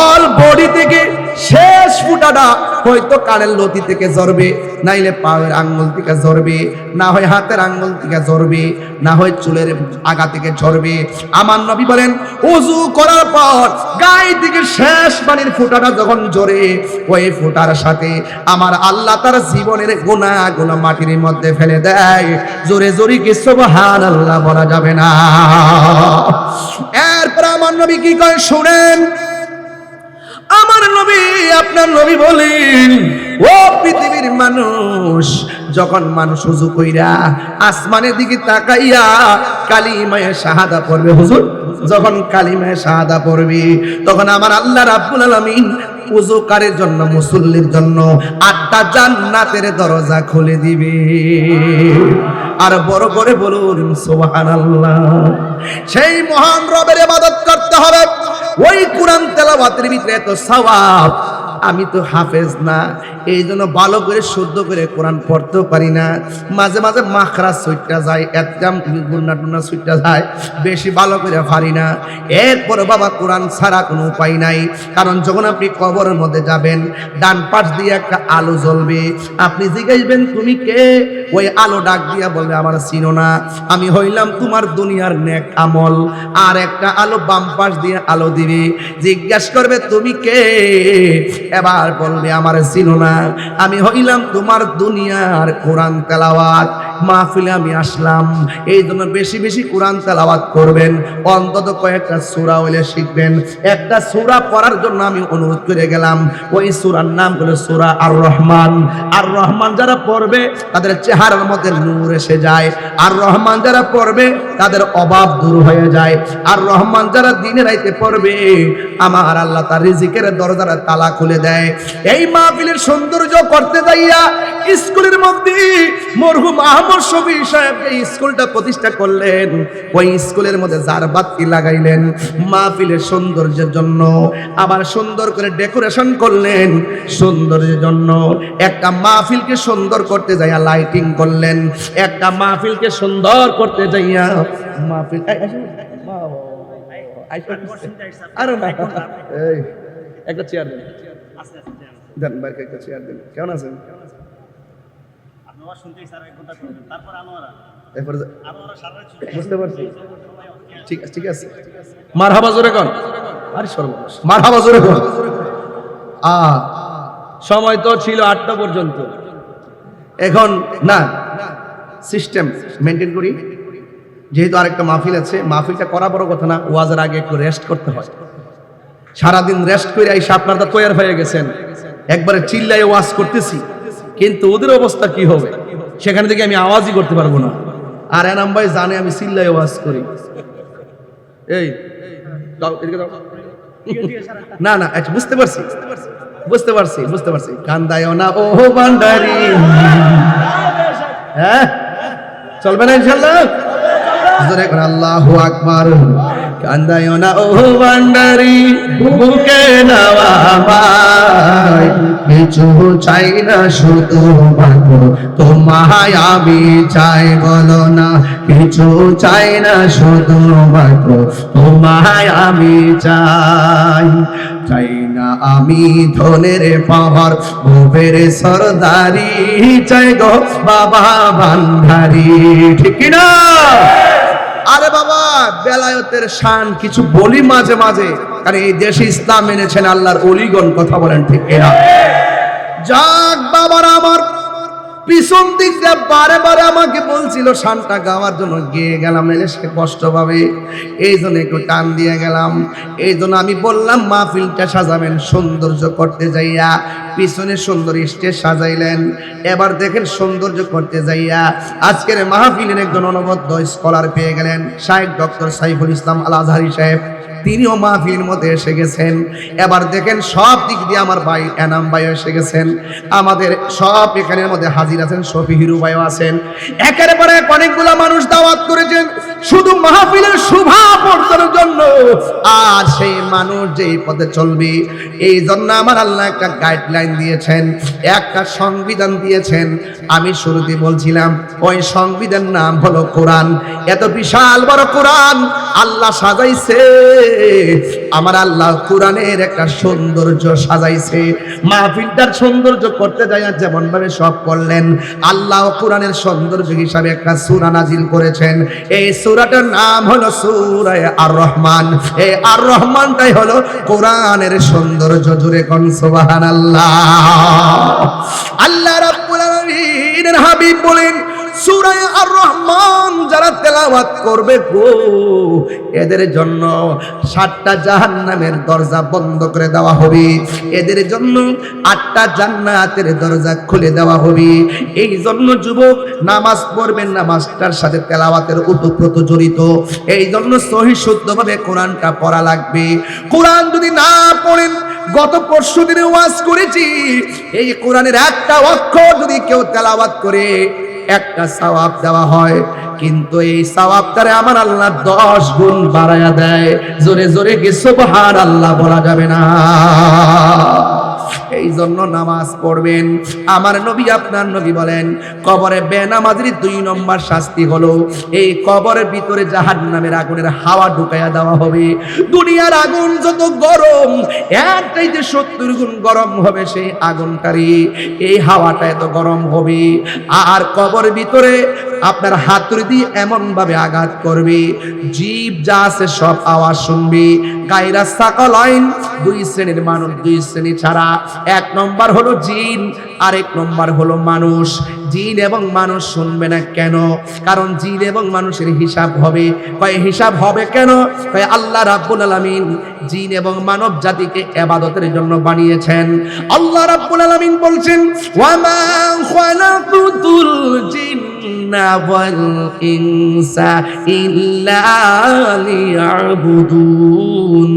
অল বডি থেকে শেষ ফুটাটা হয়তো কানের লতি থেকে ঝরবে, নাইলে পায়ের আঙ্গুল থেকে ঝরবে, না হয় হাতের আঙ্গুল থেকে ঝরবে, না হয় চুলের আগা থেকে ঝরবে। আমার নবী বলেন, ওযু করার পর গায়ে থেকে শেষ পানির ফোঁটাটা যখন ঝরে, ওই ফোঁটার সাথে আমার আল্লাহ তার জীবনের গুনাহগুলো মাটির মধ্যে ফেলে দেয়। জোরে জোরে কি সুবহানাল্লাহ বলা যাবে না? এরপর আমার নবী কি কয় শুনেন। আমার নবী, আপনার নবী বলেন, ও পৃথিবীর মানুষ, যখন মানুষ ওযু কইরা আসমানের দিকে তাকাইয়া কালিমায়ে শাহাদা পড়বে, হুজুর যখন কালিমায়ে শাহাদা পড়বে, তখন আমার আল্লাহ রাব্বুল আলামিন ওযুকারের জন্য, মুসল্লির জন্য 8টা জান্নাতের দরজা খুলে দিবে। আর বড় করে বলুন সুবহানাল্লাহ। সেই মহান রবের ইবাদত করতে হবে। ওই কোরআন তেলাওয়াতের ভিতরে এত সওয়াব। আমি তো হাফেজ না, এই জন্য ভালো করে শুদ্ধ করে কোরআন পড়তেও পারি না। মাঝে মাঝে মাখরাজ ছুটটা যায়, একদম গুন্না টুন্না ছুটটা যায়, বেশি ভালো করে পারি না। এরপর বাবা কোরআন ছাড়া কোনো উপায় নাই। কারণ যখন আপনি কবরের মধ্যে যাবেন, ডান পাশ দিয়ে একটা আলো জ্বলবে, আপনি জিজ্ঞাসবেন তুমি কে? ওই আলো ডাক দিয়া বলবে আমার চিনো না, আমি হইলাম তোমার দুনিয়ার নেক আমল। আর একটা আলো বাম পাশ দিয়ে আলো দিবে, জিজ্ঞাসা করবে তুমি কে? এবার বলবে আমার চিনো না, আমি হইলাম তোমার দুনিয়ার কোরআন তেলাওয়াত মাহফিলে আমি আসলাম। এই জন্য বেশি বেশি কোরআন তেলাওয়াত করবেন, অন্তত কয়েকটা সূরা হইলে শিখবেন। একটা সূরা পড়ার জন্য আমি অনুরোধ করে গেলাম। ওই সূরার নাম হলো সূরা আর রহমান। আর রহমান যারা পড়বে তাদের চেহারার মধ্যে নূর এসে যায়। আর রহমান যারা পড়বে তাদের অভাব দূর হয়ে যায়। আর রহমান যারা দিনে রাইতে পড়বে, আমার আল্লাহ তার রিজিকের দরজার তালা খুলে দেয়। এই মাহফিলের সৌন্দর্য করতে যাইয়া স্কুলের মধ্যে মরহুম আহমদ আমার শফি সাহেব এই স্কুলটা প্রতিষ্ঠা করলেন, ওই স্কুলের মধ্যে জারবাতি লাগাইলেন মাহফিলের সৌন্দর্যের জন্য, আবার সুন্দর করে ডেকোরেশন করলেন সৌন্দর্যের জন্য। একটা মাহফিলকে সুন্দর করতে যাইয়া লাইটিং করলেন, একটা মাহফিলকে সুন্দর করতে যাইয়া মাহফিল আরে না, এই একটা চেয়ার দেন, দেন ভাই একটা চেয়ার দেন। কেমন আছেন? বুঝতে পারছি, ঠিক আছে ঠিক আছে। মারহাবা জোরে কোন, আরে সর্বনাশ, মারহাবা জোরে কোন। সময় তো ছিল 8টা পর্যন্ত, এখন না সিস্টেম মেনটেন করি, যেহেতু আরেকটা মাহফিল আছে, মাহফিলটা করা বড় কথা না, ওয়াজের আগে একটু রেস্ট করতে হয়। সারাদিন রেস্ট করে আইসা আপনারা তো তৈয়ার হয়ে গেছেন, একবারে চিল্লায় ওয়াজ করতেছি, কিন্তু ওদের অবস্থা কি হবে? সেখানে থেকে আমি আওয়াজই করতে পারবো না। আর এনাম ভাই জানে আমি চিল্লায় ওয়াজ করি। এই দাও, এদিকে দাও। না না, আচ্ছা বুঝতে পারছি বুঝতে পারছি বুঝতে পারছি। কান্দায় না ও ভান্ডারি, হ্যাঁ চলবে না ইনশাআল্লাহ? জোরে করে আল্লাহু আকবার। কান্দায় না ও ভান্ডারি, বুকে নাওয়া ভাই, কিছু চাই না শুধু ভাগো তোমায় আমি চাই, বলো না কিছু চাই না শুধু ভাগো তোমায় আমি চাই। চাই না আমি ধনের পাহাড় ভোবের সরদারি, চাই গো বাবা ভান্ডারি, ঠিক না? আরে বাবা, বেলায়েতের শান কিছু বলি মাঝে মাঝে, কারণ এই দেশে ইসলাম এনেছেন আল্লাহর ওলিগণ, কথা বলেন ঠিক কিনা? যাক বাবার, আমার পিছন দিক দিয়ে বারে বারে আমাকে বলছিল শানটা গাওয়ার জন্য, গিয়ে গেলাম, এলে সে কষ্ট পাবে, এই জন্য একটু টান দিয়ে গেলাম। এই জন্য আমি বললাম মাহফিলটা সাজাবেন সৌন্দর্য করতে যাইয়া, পিছনে সুন্দর স্টেজ সাজাইলেন। এবার দেখেন সৌন্দর্য করতে যাইয়া আজকের মাহফিলের একজন অনবদ্য স্কলার পেয়ে গেলেন, শাহেখ ডক্টর সাইফুল ইসলাম আল আজহারি সাহেব, তিনিও মাহফিলের মধ্যে এসে গেছেন। এবার দেখেন সব দিক দিয়ে আমার ভাই এনাম ভাই এসে গেছেন, আমাদের সব এখানের মধ্যে হাজির আছেন, শফি হিরু ভাইও আছেন। একের পর এক অনেকগুলা মানুষ দাওয়াত করেছেন শুধু মাহফিলের শোভা বর্ধনের জন্য। আর সেই মানুষ যেই পথে চলবে, এই জন্য আমার আল্লাহ একটা গাইডলাইন দিয়েছেন, একটা সংবিধান দিয়েছেন। আমি শুরুতে বলছিলাম ওই সংবিধান নাম হলো কোরআন। এত বিশাল বড় কোরআন আল্লাহ সাজাইছে, আমার আল্লাহ কোরআনের একটা সৌন্দর্য সাজাইছে। মাহফিলটার সৌন্দর্য করতে যায় যেমন ভাবে সব করলেন, আল্লাহ কোরআনের সৌন্দর্য হিসাবে একটা সূরা নাজিল করেছেন। এই সূরাটার নাম হলো সূরা আর রহমান। এই আর রহমানটাই হলো কোরআনের সৌন্দর্য। জুড়ে কোন সুবহানাল্লাহ। আল্লাহ রাব্বুল আলামিনের হাবিব বলেন, সূরা আর রহমান যারা তেলাওয়াত করবে গো, এদের জন্য 7টা জাহান্নামের দরজা বন্ধ করে দেওয়া হবে, এদের জন্য 8টা জান্নাতের দরজা খুলে দেওয়া হবে। এই জন্য যুবক নামাজ পড়বেন, নামাজটার সাথে তেলাওয়াতের ওতপ্রোত জড়িত। এই জন্য সহি শুদ্ধভাবে কোরআনটা পড়া লাগবে। কোরআন যদি না পড়েন, গত পরশু দিনে ওয়াজ করেছি, এই কোরআনের একটা অক্ষর যদি কেউ তেলাওয়াত করে একটা সওয়াব দেওয়া হয়, কিন্তু এই সওয়াবটারে আমার আল্লাহ 10 গুণ বাড়ায়া দেয়। জোরে জোরে কি সুবহানাল্লাহ বলা যাবে না? এই জন্য নামাজ পড়বেন। আমার নবী, আপনার নবী বলেন, কবরে বেনামাজির 2 নম্বর শাস্তি হলো এই কবরের ভিতরে জাহান্নামের আগুনের হাওয়া ঢুকাইয়া দেওয়া হবে। দুনিয়ার আগুন যত গরম, এর চাইতে 70 গুণ গরম হবে সেই আগুনটারি, এই হাওয়াটা এত গরম হবে। আর কবরের ভিতরে আপনার হাতুড়ি দিয়ে এমন ভাবে আঘাত করবে, জীব যা আছে সব আওয়াজ শুনবে। গায়রা সাকালাইন, 2 শ্রেণীর মানুষ, 2 শ্রেণী ছাড়া। 1 নম্বর হলো জিন, আর 1 নম্বর হলো মানুষ। জিন এবং মানুষ শুনবে না কেন? কারণ জিন এবং মানুষের হিসাব হবে। কয় হিসাব হবে কেন? কয় আল্লাহ রাব্বুল আলামিন জিন এবং মানব জাতিকে ইবাদতের জন্য বানিয়েছেন। আল্লাহ রাব্বুল আলামিন বলছেন, ওয়া মা খালাকুতুল জিন্না ওয়াল ইনসা ইল্লা লিয়াবুদুন।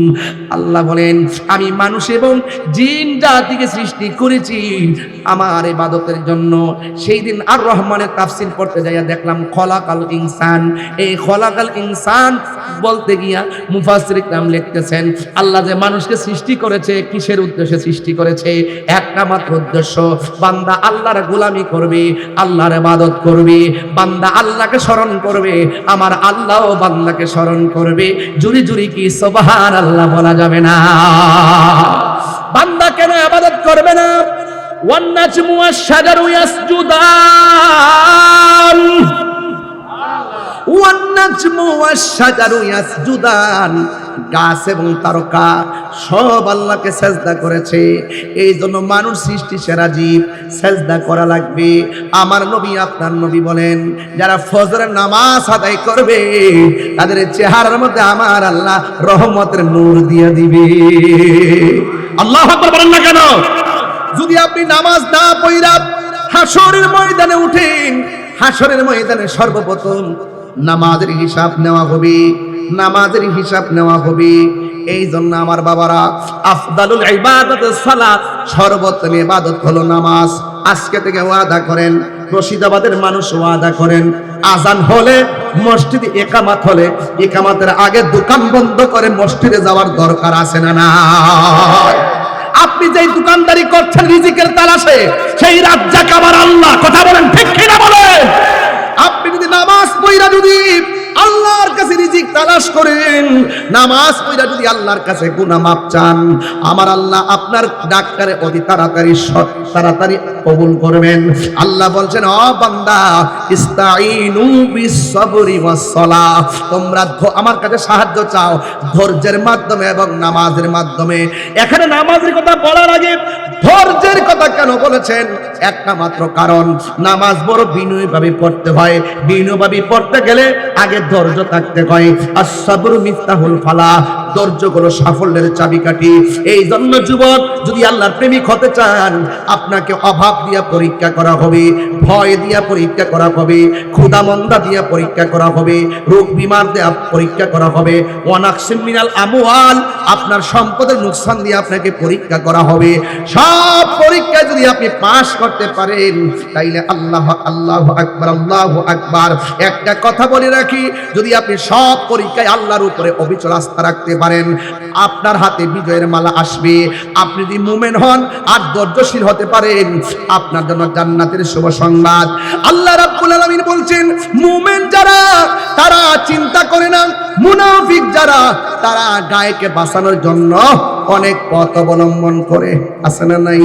আল্লাহ বলেন আমি মানুষ এবং জিন জাতিকে সৃষ্টি করেছি আমার ইবাদতের জন্য। সেই দিন আর রহমানের তাফসীর পড়তে যাইয়া দেখলাম খলাকাল ইনসান। এই খলাকাল ইনসান বলতে গিয়া মুফাসসির ইকরাম লিখতেছেন আল্লাহ যে মানুষকে সৃষ্টি করেছে কিসের উদ্দেশ্যে সৃষ্টি করেছে? একটা মাত্র উদ্দেশ্য, বান্দা আল্লাহর গোলামি করবে, আল্লাহর ইবাদত করবে, বান্দা আল্লাহকে স্মরণ করবে, আমার আল্লাহও বান্দাকে স্মরণ করবে। জুরি জুরি কি সুবহানাল্লাহ বলা যাবে না? বান্দা কেন ইবাদত করবে না? ওয়ান নাজমু ওয়াশ-শাজারু ইয়াসজুদান, ওয়ান নাজমু ওয়াশ-শাজারু ইয়াসজুদান, গাছ এবং তারকা সব আল্লাহকে সেজদা করেছে। এই জন্য মানুষ সৃষ্টি সেরা জীব, সেজদা করা লাগবে। আমার নবী আপনার নবী বলেন যারা ফজরের নামাজ আদায় করবে তাদের চেহারার মধ্যে আমার আল্লাহ রহমতের নূর দিয়ে দিবে। আল্লাহু আকবার বলেন না কেন? যদি আপনি নামাজ না পড়া হাসরের ময়দানে উঠেন, হাসরের ময়দানে সর্বপ্রথম নামাজের হিসাব নেওয়া হবে, নামাজের হিসাব নেওয়া হবে। এই জন্য আমার বাবারা আফদালুল ইবাদাতুস সালাত, সর্বোত্তম ইবাদত হলো নামাজ। আজকে থেকে ওয়াদা করেন, রশিদাবাদের মানুষ ওয়াদা করেন, আজান হলে মসজিদে ইকামাত হলে ইকামাতের আগে দোকান বন্ধ করে মসজিদে যাওয়ার দরকার আছে না না? আপনি যেই দোকানদারি করছেন রিজিকের তালাশে, সেই রাজ্জাক আমার আল্লাহ। কথা বলেন ঠিক কিনা বলেন? আপনি যদি নামাজ পড়া যদি আল্লাহর কাছে রিজিক তালাশ করেন, নামাজ পড়া যদি আল্লাহর কাছে গুনাহ মাপ চান, আমার আল্লাহ আপনার ডাক্তারে অতি তাড়াতাড়ি কবুল করবেন। আল্লাহ বলছেন ও বান্দা ইস্তাইনু বিস-সাবরি ওয়াস-সালাহ, তোমরা আমার কাছে সাহায্য চাও ধৈর্যের মাধ্যমে এবং নামাজের মাধ্যমে। এখানে নামাজের কথা বলার আগে ধৈর্যের কথা কেন বলেছেন? একটা মাত্র কারণ, নামাজ বড় বিনয়ীভাবে পড়তে হয়। বিনয়ীভাবে পড়তে গেলে আগে ধৈর্য থাকতে হয়। আস-সাবরু মিফতাহুল ফালাহ, ধৈর্য হলো সাফল্যের চাবিকাঠি। এই জন্য যুবক যদি আল্লাহর প্রেমিক হতে চান, আপনাকে অভাব দিয়া পরীক্ষা করা হবে, ভয় দিয়া পরীক্ষা করা হবে, ক্ষুধা মন্দা দিয়া পরীক্ষা করা হবে, রোগ বিমার দিয়া পরীক্ষা করা হবে, ওয়ানাকসিম মিনাল আমওয়াল, আপনার সম্পদের নুকসান দিয়ে আপনাকে পরীক্ষা করা হবে। সব পরীক্ষায় যদি আপনি পাশ করতে পারেন তাইলে আল্লাহ আল্লাহু আকবার, আল্লাহু আকবার। একটা কথা বলে রাখি, যদি আপনি সব পরীক্ষায় আল্লাহর উপরে অবিচল আস্থা রাখতে পারেন, আপনার হাতে বিজয়ের মালা আসবে। আপনি যদি মুমিন হন আর ধৈর্যশীল হতে পারেন, আপনার জন্য জান্নাতের শুভ সংবাদ। আল্লাহ রাব্বুল আলামিন বলছেন মুমিন যারা তারা চিন্তা করে না, মুনাফিক যারা তারা গায়কে বাঁচানোর জন্য অনেক পথ অবলম্বন করে। আছে না নাই?